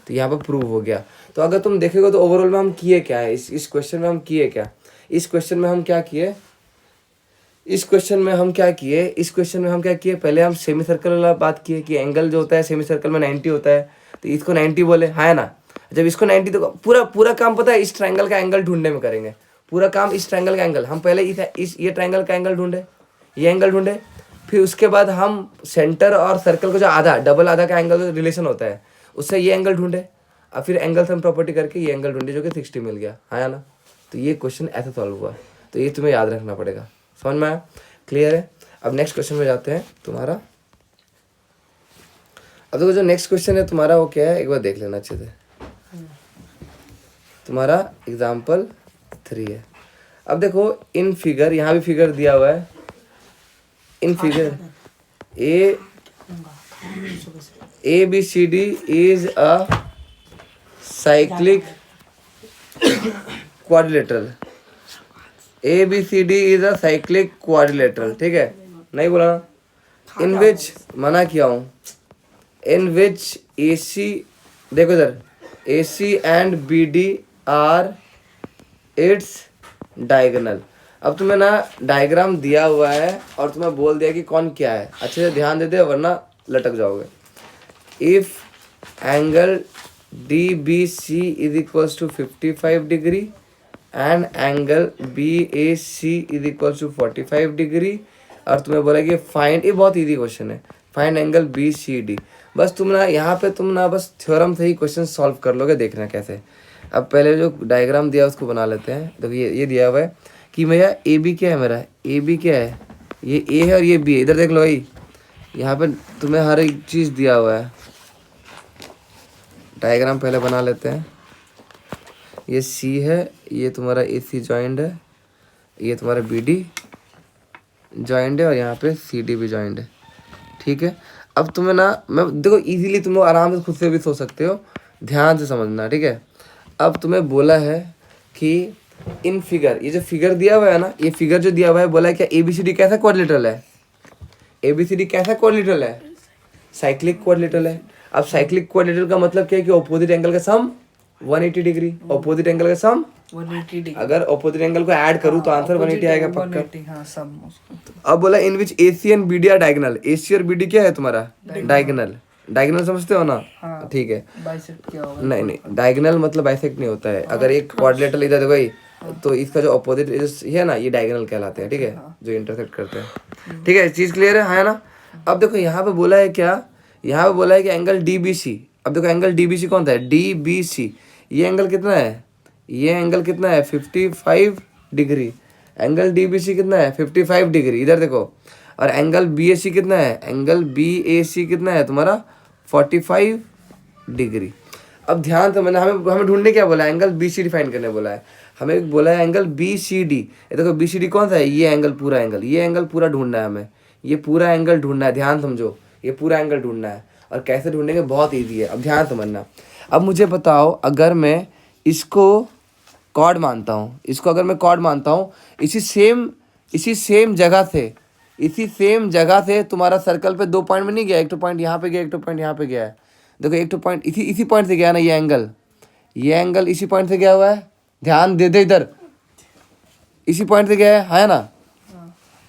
तो यहाँ पर प्रूव हो गया। तो अगर तुम देखोगे तो ओवरऑल में हम किए क्या है, इस क्वेश्चन में हम किए क्या, इस क्वेश्चन में हम क्या किए, इस क्वेश्चन में हम क्या किए, पहले हम सेमी सर्कल वाला बात किए कि एंगल जो होता है सेमी सर्कल में 90 होता है, तो इसको 90 बोले, है ना। जब इसको 90, तो पूरा काम पता है इस ट्रायंगल का एंगल ढूंढने में करेंगे, पूरा काम इस ट्रायंगल का एंगल। हम पहले ये ट्रायंगल का एंगल ढूंढे, ये एंगल ढूंढे, फिर उसके बाद हम सेंटर और सर्कल को जो आधा डबल आधा का एंगल रिलेशन होता है उससे ये एंगल ढूंढे, और फिर एंगल सम प्रॉपर्टी करके ये एंगल ढूंढे जो कि 60 मिल गया, है ना। तो ये क्वेश्चन ऐसे सॉल्व हुआ, तो ये तुम्हें याद रखना पड़ेगा। समझ में आया, क्लियर है। अब नेक्स्ट क्वेश्चन में जाते हैं तुम्हारा। अब देखो जो नेक्स्ट क्वेश्चन है तुम्हारा वो क्या है, एक बार देख लेना अच्छे से। तुम्हारा एग्जाम्पल 3 है। अब देखो इन फिगर, यहाँ भी फिगर दिया हुआ है, in figure A B C D is a cyclic quadrilateral, A B C D is a cyclic quadrilateral, ठीक है, नहीं बोला ना। इन विच, मना किया हूँ, इन विच ए सी, देखो इधर, A C and B D are its diagonal. अब तुम्हें ना डायग्राम दिया हुआ है और तुम्हें बोल दिया कि कौन क्या है, अच्छे से ध्यान दे दे वरना लटक जाओगे। If angle D B C is equals to 55 degree and angle B A C is equals to 45 degree, और तुम्हें बोला कि फाइंड, ये बहुत इजी क्वेश्चन है, find angle B C D. बस तुम ना यहाँ पे तुम ना बस थ्योरम से ही क्वेश्चन सॉल्व कर लोगे, देखना कैसे। अब पहले जो डायग्राम दिया उसको बना लेते हैं। देखो ये दिया हुआ है कि भैया ए बी क्या है, मेरा ए बी क्या है, ये ए है और ये बी है। इधर देख लो भाई, यहाँ पे तुम्हें हर एक चीज़ दिया हुआ है। डायग्राम पहले बना लेते हैं। ये सी है, ये तुम्हारा ए सी जॉइंट है, ये तुम्हारा बी डी जॉइंट है, और यहाँ पे सी डी भी जॉइंट है, ठीक है। अब तुम्हें ना, मैं देखो इजीली तुम लोग आराम से खुद से भी सोच सकते हो, ध्यान से समझना, ठीक है। अब तुम्हें बोला है कि इन फिगर, ये जो फिगर दिया हुआ है ना, ये फिगर जो दिया हुआ है, बोला है क्या ए बी सी डी कैसा क्वाड्रिलेटरल है, ए बी सी डी कैसा क्वाड्रिलेटरल है, साइक्लिक क्वाड्रिलेटरल है। अब साइक्लिक क्वाड्रिलेटरल का मतलब क्या है कि ऑपोजिट एंगल का सम 180 डिग्री, ऑपोजिट एंगल का सम 180 डिग्री। अगर ऑपोजिट एंगल को ऐड करूँ तो आंसर 180 आएगा पक्का। 180, हाँ सम उसको। अब बोला in which A C and B D are diagonal, A C और बी डी क्या है तुम्हारा, डायगोनल। डायगोनल समझते हो ना, हाँ। ठीक है। बाइसेक्ट क्या होगा? नहीं, डायगोनल मतलब बाइसेक्ट नहीं होता है। अगर एक क्वाड्रिलेटरल इधर देखो भाई, तो इसका जो अपोजिट है ना, ये डायगोनल कहलाते हैं, ठीक है, जो इंटरसेक्ट करते हैं, ठीक है। चीज़ क्लियर है ना। अब देखो यहाँ पे बोला है क्या, यहाँ पे बोला है कि एंगल डी बी सी। अब देखो एंगल डी बी सी कौन सा है, डी बी सी, ये एंगल कितना है, ये एंगल कितना है 55 degree. Angle D B C कितना है 55 डिग्री, इधर देखो। और एंगल बी ए सी कितना है, एंगल बी ए सी कितना है तुम्हारा 45 डिग्री। अब ध्यान से, मैंने हमें ढूंढने क्या बोला है, angle B C D find करने बोला है। हमें बोला है एंगल बी सी डी, ये देखो बी सी डी कौन सा है, ये एंगल पूरा ढूंढना है हमें। ये पूरा एंगल ढूंढना है, ध्यान समझो, ये पूरा एंगल ढूंढना है। और कैसे ढूंढेंगे, बहुत ईजी है, अब ध्यान समझना। अब मुझे बताओ, अगर मैं इसको कॉर्ड मानता हूँ, इसको अगर मैं कॉर्ड मानता हूँ, इसी सेम जगह से तुम्हारा सर्कल पे 2 पॉइंट में नहीं गया, एक तो पॉइंट यहाँ पे गया, एक तो पॉइंट यहाँ पे गया है। देखो एक तो पॉइंट इसी पॉइंट से गया ना, ये एंगल इसी पॉइंट से गया हुआ है, ध्यान दे इधर, इसी पॉइंट से गया है ना।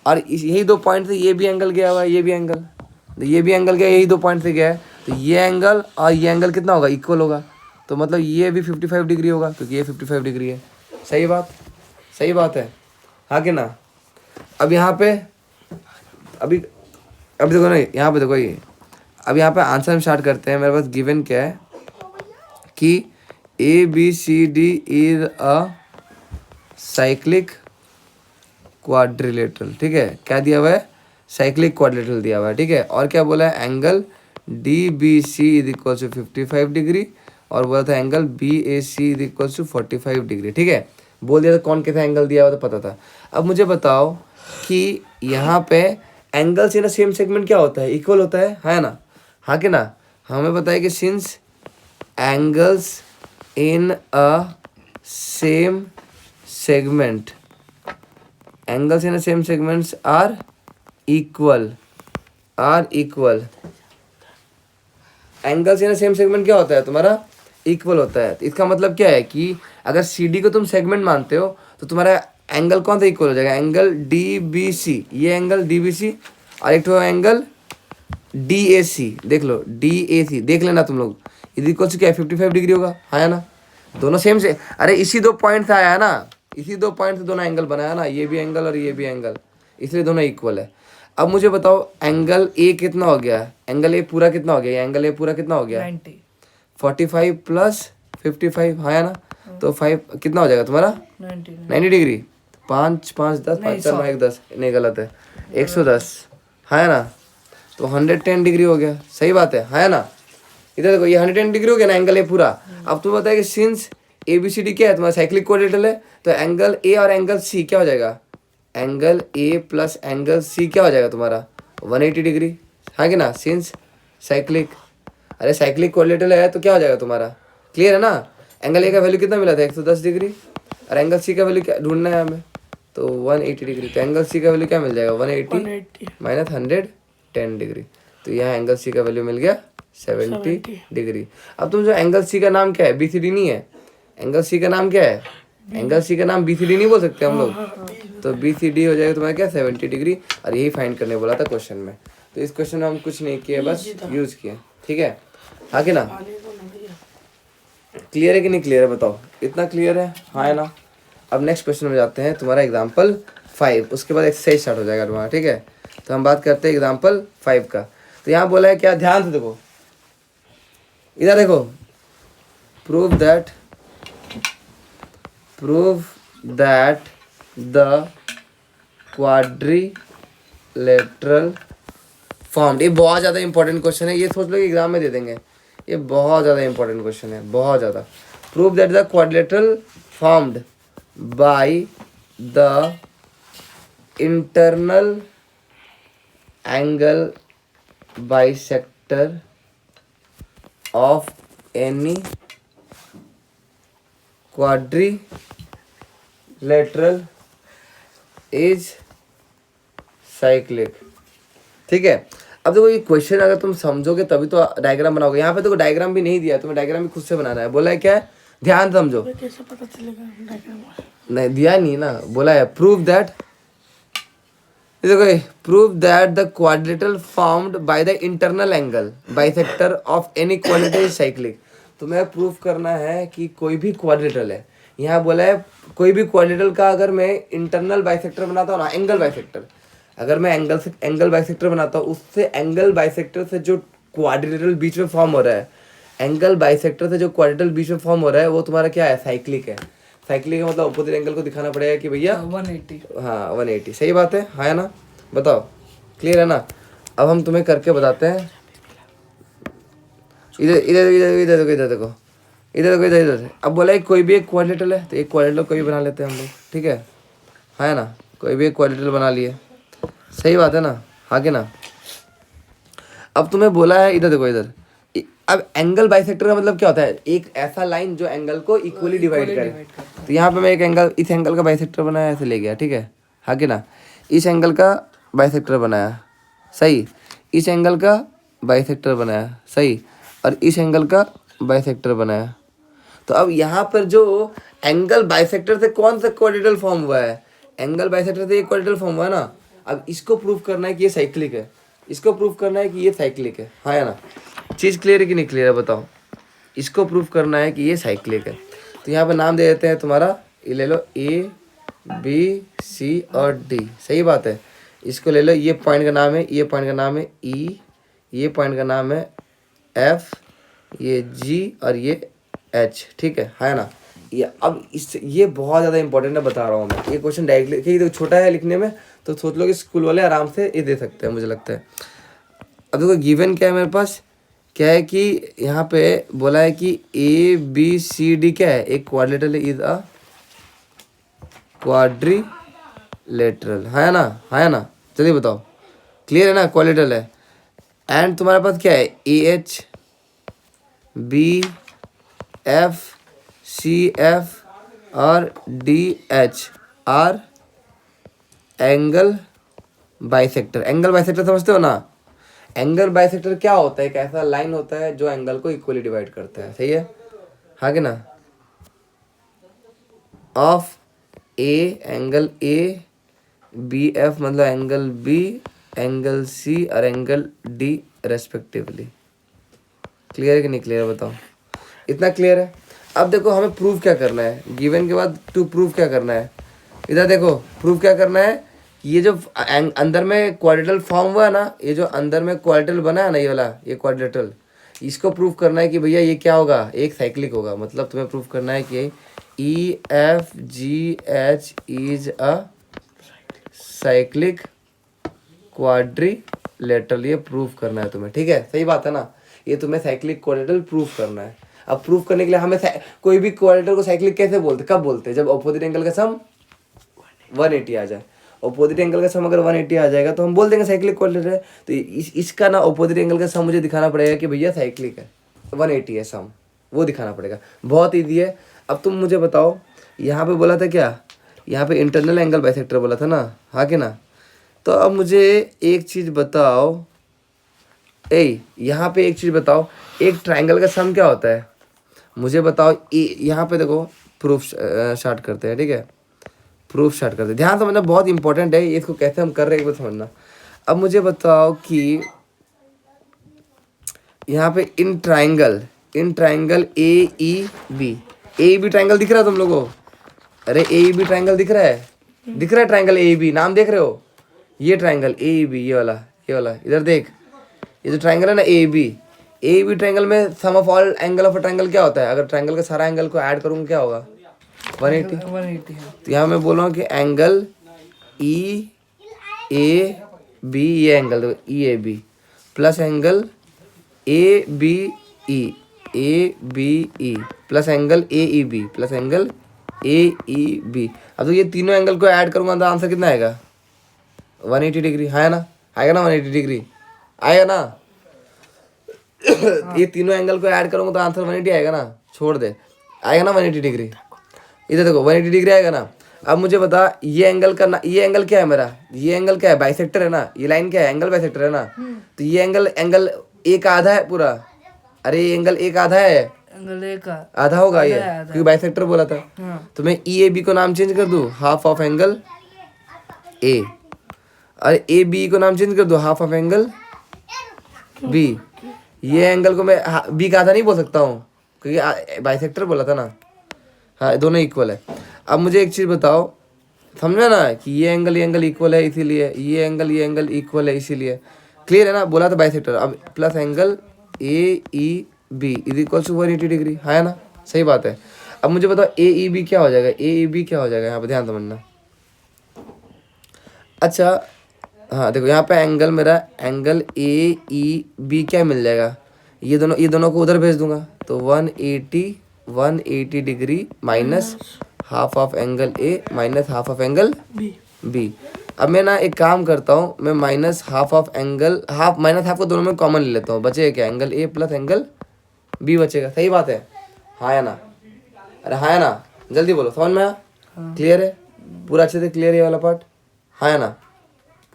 और यही 2 पॉइंट से ये भी एंगल गया हुआ है, ये भी एंगल गया, यही 2 पॉइंट से गया है। तो ये एंगल और ये एंगल कितना होगा, इक्वल होगा। तो मतलब ये भी 55 डिग्री होगा, क्योंकि ये 55 डिग्री है। सही बात है, हाँ कि ना। अब यहाँ पे अभी देखो ना, यहाँ पे देखो, ये अब यहाँ पे आंसर हम स्टार्ट करते हैं। मेरे पास गिवन क्या है कि ABCD is a cyclic quadrilateral, ठीक है। क्या दिया हुआ है, साइक्लिक क्वाड्रिलेटरल दिया हुआ है, ठीक है। और क्या बोला है, angle DBC is equal to 55 degree, और बोला था angle BAC is equal to 45 degree, ठीक है। बोल दिया था कौन कैसा एंगल दिया हुआ था, पता था। अब मुझे बताओ कि यहाँ पे एंगल्स इन सेम सेगमेंट क्या होता है, इक्वल होता है ना, हाँ कि ना। हमें पता है कि since angles in a same segment, angles in same segments are equal. Angles in same segment क्या होता है तुम्हारा, इक्वल होता है। तो इसका मतलब क्या है कि अगर CD को तुम सेगमेंट मानते हो तो तुम्हारा एंगल कौन सा इक्वल हो जाएगा, एंगल DBC, ये एंगल DBC, और एक तो एंगल DAC, देख लो DAC, देख लेना तुम लोग, इज इक्वल टू क्या, 55 डिग्री होगा, हाँ ना। दोनों सेम से, अरे इसी 2 पॉइंट से आया है ना, इसी 2 पॉइंट से दोनों एंगल बनाया ना, ये भी एंगल और ये भी एंगल, इसलिए दोनों इक्वल है। अब मुझे बताओ एंगल A कितना हो गया, एंगल A पूरा कितना हो गया, एंगल A पूरा कितना हो गया, 90 45 प्लस 55, हाँ ना। तो 5 कितना हो जाएगा तुम्हारा, 90 डिग्री। 5 5 10 5 4 9 1 10, नहीं गलत है, 110, हाँ ना। तो 110 डिग्री हो गया, सही बात है, हाँ ना। इधर देखो ये 110 डिग्री हो गया ना एंगल A पूरा। अब तुम्हें बताया कि सिंस ABCD क्या है तुम्हारा साइक्लिक क्वाड्रिलेटरल है, तो एंगल A और एंगल C क्या हो जाएगा, angle A plus angle C क्या हो जाएगा तुम्हारा, 180 डिग्री, हाँ कि ना। सिंस साइक्लिक, अरे साइक्लिक क्वाड्रिलेटरल है तो क्या हो जाएगा तुम्हारा, क्लियर है ना। एंगल A का वैल्यू कितना मिला था, 110 डिग्री, और एंगल C का वैल्यू क्या ढूंढना है हमें, तो 180 डिग्री। तो एंगल C का वैल्यू क्या मिल जाएगा, 180 माइनस 110 डिग्री। तो यहाँ एंगल C का वैल्यू मिल गया 70 डिग्री। अब तुम जो एंगल C का नाम क्या है, BCD नहीं है, एंगल C का नाम क्या है, एंगल C का नाम BCD नहीं बोल सकते हम लोग। तो BCD हो जाएगा तुम्हारा क्या, 70 डिग्री। और यही फाइंड करने बोला था क्वेश्चन में। तो इस क्वेश्चन में हम कुछ नहीं किए, बस यूज किए, ठीक है, हाँ कि ना। क्लियर है कि नहीं क्लियर है, बताओ, इतना क्लियर है, हाँ है ना। अब नेक्स्ट क्वेश्चन में जाते हैं, तुम्हारा एग्जाम्पल 5, उसके बाद एक्सरसाइज स्टार्ट हो जाएगा तुम्हारा, ठीक है। तो हम बात करते हैं एग्जाम्पल 5 का। तो यहाँ बोला है क्या, ध्यान से देखो, इधर देखो, prove that the quadrilateral formed. ये बहुत ज़्यादा इंपॉर्टेंट क्वेश्चन है, ये सोच लो कि एग्जाम में दे देंगे, ये बहुत ज़्यादा इंपॉर्टेंट क्वेश्चन है, बहुत ज़्यादा। Prove that the quadrilateral formed by the internal angle bisector of any quadrilateral is cyclic, ठीक है। अब देखो ये क्वेश्चन अगर तुम समझोगे तभी तो डायग्राम बनाओगे। यहाँ पे देखो डायग्राम भी नहीं दिया, तुम्हें डायग्राम भी खुद से बनाना है। बोला है क्या है, ध्यान समझो, कैसे पता चलेगा डायग्राम, नहीं दिया नहीं ना, बोला है प्रूव दैट, देखो prove that the quadrilateral formed by the internal angle bisector of any quadrilateral is cyclic. तुम्हें प्रूफ करना है कि कोई भी क्वाड्रिलेटरल है, यहाँ बोला है कोई भी क्वाड्रिलेटरल का अगर मैं इंटरनल बाइसेक्टर बनाता हूँ ना, एंगल बाइसेक्टर, अगर मैं एंगल बाइसेक्टर बनाता हूँ, उससे एंगल बाइसेक्टर से जो क्वाड्रिलेटरल बीच में फॉर्म हो रहा है, एंगल बाइसेक्टर से जो क्वाड्रिलेटरल बीच में फॉर्म हो रहा है, वो तुम्हारा क्या है, साइक्लिक है। साइक्लिक का मतलब अपोजिट एंगल को दिखाना पड़ेगा कि भैया 180। हाँ 180, सही बात है, हाँ ना। बताओ क्लियर है ना। अब हम तुम्हें करके बताते हैं, इधर इधर इधर इधर देखो, इधर देखो, इधर देखो, इधर इधर। अब बोला है कोई भी एक क्वाड्रिलेटरल है, तो एक क्वाड्रिलेटरल कोई भी बना लेते हैं हम लोग, ठीक है, हाँ ना। कोई भी एक क्वाड्रिलेटरल बना लिए, सही बात है ना, हाँ कि ना। अब तुम्हें बोला है इधर देखो इधर, अब एंगल बाइसेक्टर का मतलब क्या होता है, एक ऐसा लाइन जो एंगल को इक्वली डिवाइड करे। तो यहाँ पे मैं एक एंगल, इस एंगल का बाइसेक्टर बनाया, ऐसे ले गया, ठीक है, हाँ कि ना। इस एंगल का बाइसेक्टर बनाया, सही, इस एंगल का बाइसेक्टर बनाया, सही, और इस एंगल का बाइसेक्टर बनाया। तो अब यहाँ पर जो एंगल बाइसेक्टर से कौन सा क्वाड्रेटल फॉर्म हुआ है, एंगल बाइसेक्टर से एक क्वाड्रेटल फॉर्म हुआ है ना। अब इसको प्रूव करना है कि ये साइक्लिक है, इसको प्रूव करना है कि ये साइक्लिक है, हाँ या ना। चीज़ क्लियर है कि नहीं क्लियर है बताओ। इसको प्रूव करना है कि ये साइक्लिक है। तो यहाँ पर नाम दे देते हैं तुम्हारा, ये ले लो A B C और D, सही बात है। इसको ले लो, ये पॉइंट का नाम है, ये पॉइंट का नाम है E, ये पॉइंट का नाम है F, ये G और ये H, ठीक है, है ना। ये अब इस, ये बहुत ज़्यादा इंपॉर्टेंट है, बता रहा हूँ मैं। ये क्वेश्चन डायरेक्टली, क्योंकि छोटा है लिखने में, तो सोच लो कि स्कूल वाले आराम से ये दे सकते हैं, मुझे लगता है। अब देखो गिवन क्या है मेरे पास, क्या है कि यहाँ पे बोला है कि ABCD क्या है, एक क्वाड्रिलेटरल इज अ क्वाड्रिलेटरल, है ना, है ना। जल्दी बताओ, क्लियर है ना, क्वाड्रिलेटरल है। एंड तुम्हारे पास क्या है, AH BF CF और DH R angle bisector. Angle bisector समझते हो ना। एंगल बाइसेक्टर क्या होता है, एक ऐसा लाइन होता है जो एंगल को इक्वली डिवाइड करता है, सही है, हाँ कि ना। Of A angle A BF मतलब एंगल B, एंगल C और एंगल D रेस्पेक्टिवली। क्लियर है कि नहीं क्लियर बताओ। इतना क्लियर है। अब देखो हमें प्रूव क्या करना है, गिवन के बाद टू प्रूव क्या करना है। इधर देखो प्रूव क्या करना है, ये जो अंदर में क्वाड्रेटल फॉर्म हुआ है ना, ये जो अंदर में क्वाड्रेटल बना है ना, ये वाला, ये क्वाड्रेटल, इसको प्रूव करना है कि भैया ये क्या होगा, एक साइक्लिक होगा। मतलब तुम्हें प्रूव करना है कि EFGH is a cyclic quadrilateral, ये प्रूव करना है तुम्हें, ठीक है, सही बात है ना। ये तुम्हें साइक्लिक क्वाड्रिलेटरल प्रूव करना है। अब प्रूव करने के लिए हमें कोई भी क्वाड्रिलेटरल को साइक्लिक कैसे बोलते, कब बोलते हैं, जब अपोजिट एंगल का सम 180 आ जाए। अपोजिट एंगल का सम अगर 180 आ जाएगा तो हम बोल देंगे साइक्लिक क्वाड्रिलेटरल है। तो इसका ना अपोजिट एंगल का सम मुझे दिखाना पड़ेगा कि भैया साइक्लिक है, 180 है सम, वो दिखाना पड़ेगा। बहुत ईजी है। अब तुम मुझे बताओ, यहाँ पे बोला था क्या, यहाँ पे इंटरनल एंगल बाइसेक्टर बोला था ना, हाँ कि ना। तो अब मुझे एक चीज़ बताओ, यहाँ पे एक चीज़ बताओ, एक ट्राइंगल का सम क्या होता है मुझे बताओ। यहाँ पे देखो प्रूफ स्टार्ट करते हैं, ठीक है, प्रूफ स्टार्ट करते हैं। ध्यान समझना, बहुत इंपॉर्टेंट है, इसको कैसे हम कर रहे हैं एक बार समझना। अब मुझे बताओ कि यहाँ पे in triangle AEB, AEB triangle दिख रहा है तुम लोगों को, अरे AEB ट्राइंगल दिख रहा है, दिख रहा है ट्राइंगल AEB, नाम देख रहे हो, ये ट्राइंगल AEB, ये वाला इधर देख, ये जो ट्राइंगल है ना AEB ट्राइंगल में sum of all angle of a triangle क्या होता है, अगर ट्राइंगल का सारा एंगल को ऐड करूँगा क्या होगा, 180। तो यहाँ मैं बोल रहा हूँ कि एंगल EAB, ये एंगल देखो EAB plus angle ABE plus angle AEB plus angle AEB। अब तो ये तीनों एंगल को ऐड करूँगा तो आंसर कितना आएगा, 180 डिग्री, है ना, आएगा ना, 180 डिग्री आएगा ना। ये तीनों एंगल को ऐड करूँगा तो आंसर 180 आएगा ना, छोड़ दे, आएगा ना 180 डिग्री। इधर देखो 180 डिग्री आएगा ना। अब मुझे बता, ये एंगल का ये एंगल क्या है मेरा, ये एंगल क्या है, बाइसेक्टर है ना, ये लाइन क्या है, एंगल बाइसेक्टर है ना। तो ये एंगल एक आधा है पूरा, अरे ये एंगल एक आधा है, एंगल एक आधा होगा ये, क्योंकि बाइसेक्टर बोला था। तो मैं EAB को नाम चेंज कर दूँ, हाफ ऑफ एंगल A, और ABE को नाम चेंज कर दो, हाफ ऑफ एंगल B। ये एंगल को मैं B का आधा नहीं बोल सकता हूँ क्योंकि बाइसेक्टर बोला था ना, हाँ दोनों इक्वल है। अब मुझे एक चीज़ बताओ, समझा ना कि ये एंगल इक्वल है इसीलिए, ये एंगल इक्वल है इसीलिए, क्लियर है ना, बोला था बाइसेक्टर। अब plus angle AEB is equal to 180 degree, है ना, सही बात है। अब मुझे बताओ AEB क्या हो जाएगा, AEB क्या हो जाएगा, यहाँ पर ध्यान समझना। अच्छा हाँ देखो यहाँ पे एंगल मेरा एंगल AEB क्या मिल जाएगा, ये दोनों को उधर भेज दूंगा तो 180 degree minus half of angle A minus half of angle B। अब मैं ना एक काम करता हूँ, मैं minus half of angle, half minus half को दोनों में कॉमन ले लेता हूँ, बचेगा क्या, angle A plus angle B बचेगा। सही बात है, हाँ या ना? अरे हाँ या ना, जल्दी बोलो, समझ में आया? क्लियर है पूरा अच्छे से, क्लियर है ये वाला पार्ट, हाँ या ना?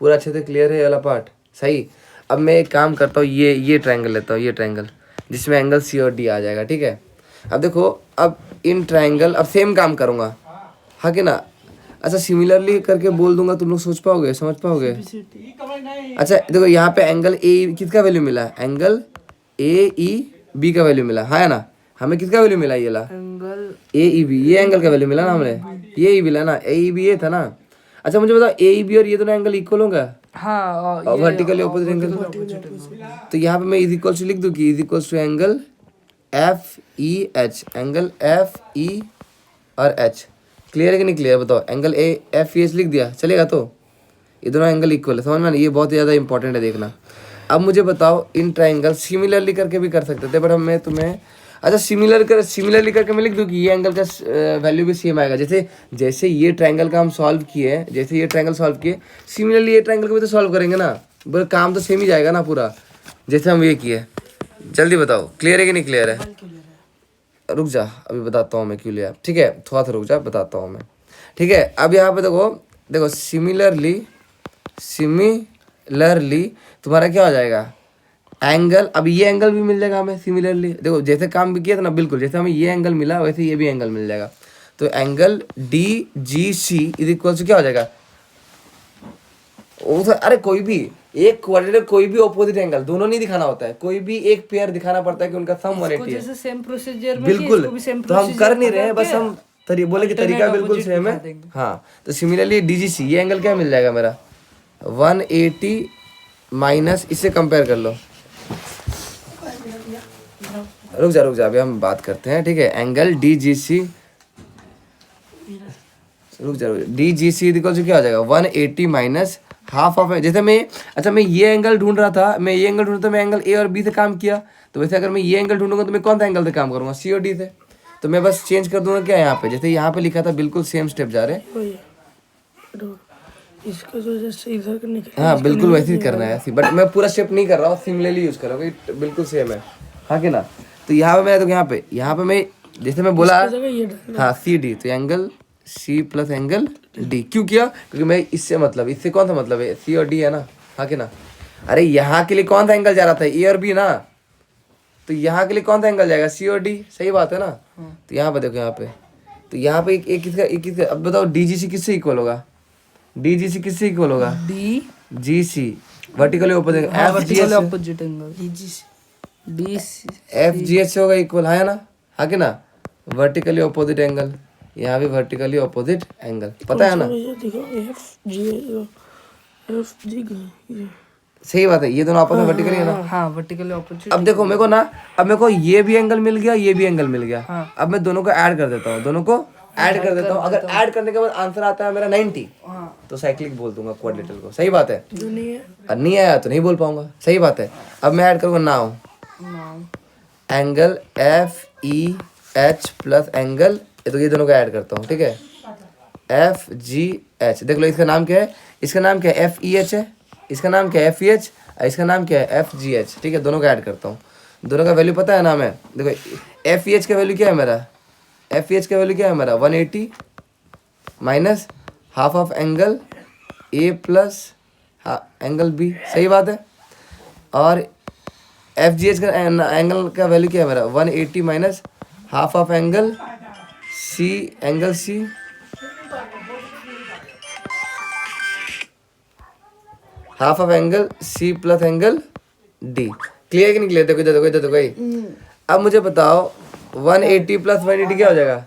पूरा अच्छे से क्लियर है ये वाला पार्ट, सही। अब मैं एक काम करता हूँ, ये ट्रायंगल लेता हूँ, ये ट्रायंगल जिसमें एंगल सी और डी आ जाएगा, ठीक है। अब देखो, अब इन ट्रायंगल, अब सेम काम करूँगा, हाँ कि ना? अच्छा सिमिलरली करके बोल दूंगा, तुम लोग सोच पाओगे, समझ पाओगे? अच्छा देखो, यहाँ पे एंगल ए किसका वैल्यू मिला, एंगल ए ई बी का वैल्यू मिला, हाँ ना? हमें किसका वैल्यू मिला, ये ला एंगल ए ई बी, ये एंगल का वैल्यू मिला ना हमें, ये ई मिला ना, ए ई बी ये था ना। अच्छा मुझे बताओ, ए ई बी और ये दोनों एंगल इक्वल होगा, हाँ और वर्टिकली ऑपोजिट एंगल, तो यहाँ पे मैं इज इक्वल टू लिख दूँ कि is equal to angle F E H, angle F E और एच। क्लियर है कि नहीं क्लियर, बताओ। Angle A F E H लिख दिया, चलेगा? तो ये दोनों एंगल इक्वल है, समझ में? ये बहुत ज़्यादा इंपॉर्टेंट है देखना। अब मुझे बताओ, इन ट्रायंगल सिमिलरली करके भी कर सकते थे, बट मैं तुम्हें, अच्छा सिमिलरली करके मैं लिख दूँ कि ये एंगल का वैल्यू भी सेम आएगा। जैसे ये ट्रायंगल का हम सॉल्व किए, जैसे ये ट्रायंगल सॉल्व किए, सिमिलरली ये ट्रायंगल को भी तो सॉल्व करेंगे ना, बस काम तो सेम ही जाएगा ना पूरा, जैसे हम ये किए। जल्दी बताओ, क्लियर है कि नहीं क्लियर है? रुक जा, अभी बताता हूँ मैं क्यों लिया, ठीक है? थोड़ा सा रुक जा, बताता हूँ मैं, ठीक है? अब यहाँ पे देखो सिमिलरली तुम्हारा क्या हो जाएगा, एंगल, अब ये एंगल भी मिल जाएगा हमें सिमिलरली। देखो जैसे काम भी किया था ना, बिल्कुल जैसे हमें ये एंगल मिला वैसे ये भी एंगल मिल जाएगा। तो angle D G C is equal to क्या हो जाएगा, अरे कोई भी एक क्वाड्रेटिक, कोई भी ऑपोजिट एंगल, दोनों नहीं दिखाना होता है, कोई भी एक पेयर दिखाना पड़ता है कि उनका सम 180 है। जैसे सेम प्रोसीजर में बिल्कुल, इसको भी सेम तो हम कर प्रोसीजर नहीं रहे हैं, बस हम बोले कि तरीका बिल्कुल सेम है। हाँ, तो सिमिलरली डीजीसी, ये एंगल क्या मिल जाएगा मेरा, 180 माइनस, इससे कंपेयर कर लो। रुक जा अभी हम बात करते हैं, ठीक है? एंगल डीजीसी, रुक जा, डीजीसी इक्वल टू क्या हो जाएगा, 180 माइनस हाफ ऑफ, जैसे मैं, अच्छा मैं ये एंगल ढूंढ रहा था, मैं एंगल ए और बी से काम किया, तो वैसे अगर मैं ये एंगल ढूंढूंगा तो मैं कौन सा एंगल से काम करूंगा, सी और डी से। तो मैं बस चेंज कर दूंगा क्या यहाँ पे, जैसे यहाँ पे लिखा था बिल्कुल सेम स्टेप जा रहे हैं। इसका जो जैसे इधर का निकल, हाँ बिल्कुल वैसे ही करना है ऐसे, बट मैं पूरा स्टेप नहीं कर रहा हूँ, सिमिलरली यूज कर रहा हूँ, बिल्कुल सेम है, हाँ कि ना? तो यहाँ पे मैं, तो यहाँ पे मैं, जैसे मैं बोला, हाँ सी डी, तो angle C plus angle D, क्यों किया, क्योंकि मैं इससे मतलब, इससे कौन सा मतलब है, सी और डी है ना, हाँ कि ना? अरे यहाँ के लिए कौन सा एंगल जा रहा था, ए और बी ना, तो यहाँ के लिए कौन सा एंगल जाएगा, सी और डी, सही बात है ना? तो यहाँ पे देखो, यहाँ पे, तो यहाँ पे एक किसका, अब बताओ डीजीसी किससे इक्वल होगा, डीजीसी किससे इक्वल होगा, D G C, vertically opposite, opposite angle D F G H से होगा इक्वल, है ना, हाँ कि ना? वर्टिकली ऑपोजिट एंगल, यहाँ भी वर्टिकली ऑपोजिट एंगल, पता है ना? देखो एफ जी सही बात है, ये दोनों आपस में वर्टिकली है ना? हाँ वर्टिकली ऑपोजिट। अब देखो मेरे को ना, अब मेरे को ये भी एंगल मिल गया, ये भी एंगल मिल गया, अब मैं दोनों को ऐड कर देता हूँ, अगर ऐड करने के बाद आंसर आता है मेरा 90, तो साइक्लिक बोल दूंगा क्वाड्रेटिकल को, सही बात है? नहीं आया तो नहीं बोल पाऊंगा, सही बात है? अब मैं ऐड करूंगा now angle F E H plus angle, तो ये दोनों को ऐड करता हूँ, ठीक है? एफ जी एच, देख लो इसका नाम क्या है, इसका नाम क्या है, एफ ई एच है, इसका नाम क्या है, एफ ई एच, इसका नाम क्या है, एफ जी एच, ठीक है? दोनों का ऐड करता हूँ, दोनों का वैल्यू पता है ना हमें? देखो एफ ई एच का वैल्यू क्या है मेरा, एफ ई एच का वैल्यू क्या है मेरा, 180 minus half of angle A plus angle B, सही बात है? और एफ जी एच का एंगल का वैल्यू क्या है मेरा, 180 minus half of angle C, half of angle C plus angle D. Clear कि नहीं क्लियर? देखो इधर देखो, अब मुझे बताओ 180 प्लस 180 क्या हो जाएगा,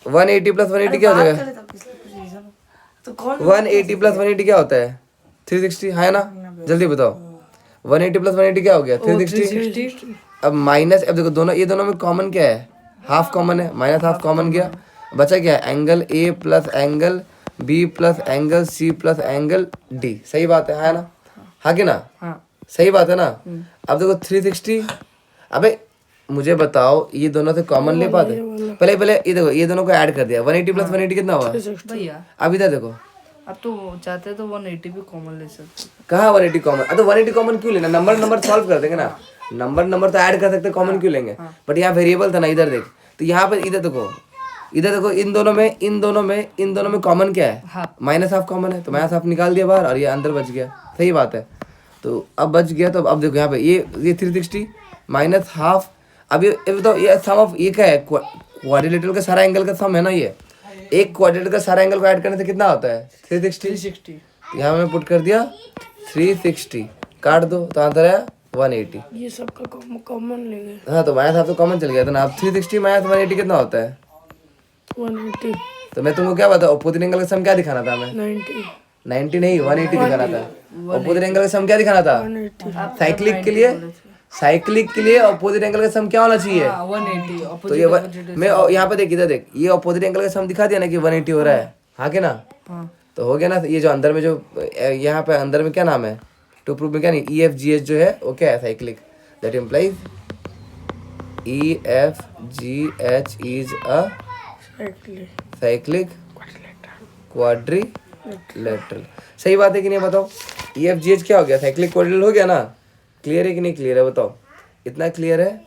180 प्लस 180 क्या हो जाएगा, 180 प्लस 180 क्या होता है, 360, है ना? जल्दी बताओ, 180 प्लस 180 क्या हो गया, 360। अब माइनस, अब देखो दोनों, ये दोनों में कॉमन क्या है, हाफ कॉमन है, माइनस हाफ कॉमन गया, बचा क्या है, angle A plus angle B plus angle C plus angle D, सही बात है ना? हाँ कि ना? सही बात है ना? अब देखो 360, अबे मुझे बताओ ये दोनों से कॉमन ले पाते, पहले ये देखो, ये दोनों को ऐड कर दिया, 180 प्लस 180 कितना हुआ, अब इधर देखो अब तो चाहते तो 180 भी कॉमन ले सकते। कहाँ 180 कॉमन? तो 180 कॉमन क्यों लेना? नंबर सॉल्व कर देंगे ना, नंबर तो ऐड कर सकते, कॉमन क्यों लेंगे? बट यहाँ वेरिएबल था ना, इधर देख, तो यहाँ पे इधर देखो इन दोनों में कॉमन क्या है? माइनस हाफ कॉमन है, तो माइनस हाफ निकाल दिया बाहर और ये अंदर बच गया। सही बात है। तो अब बच गया, तो अब देखो यहाँ पे ये 360 माइनस हाफ। अब ये बताओ, ये सम ऑफ ये क्या है? क्वाड्रिलेटरल का सारा एंगल का सम है ना ये। एक क्वाड्रिलेटरल का सारा एंगल को ऐड करने से कितना होता है? 360। यहाँ मैं पुट कर दिया 360, काट दो तो आंसर है 180। ये सबका कॉमन ले गए। हाँ, तो माइनस हाफ तो कॉमन चल गया था ना। अब 360 माइनस 180 कितना होता है? 180। तो मैं तुमको क्या बताऊँ, अपोजिट एंगल का सम क्या दिखाना था? मैं 90 नहीं 180 दिखाना था। अपोजिट एंगल का सम क्या दिखाना था? 180। साइक्लिक के लिए अपोजिट एंगल का सम क्या होना चाहिए? 180। तो ये मैं यहाँ पे देख, इधर देख, ये अपोजिट एंगल का सम दिखा दिया ना कि 180 हो रहा है। हाँ के ना? तो हो गया ना। ये जो अंदर में जो यहाँ पे अंदर में क्या नाम है टू प्रूव में, क्या नहीं, EFGH जो है वो क्या है? Cyclic. That implies EFGH is a cyclic quadrilateral. सही बात है कि नहीं? बताओ, EFGH क्या हो गया? साइक्लिक क्वाड्रिलेटरल हो गया ना। क्लियर है कि नहीं क्लियर है? बताओ, इतना क्लियर है?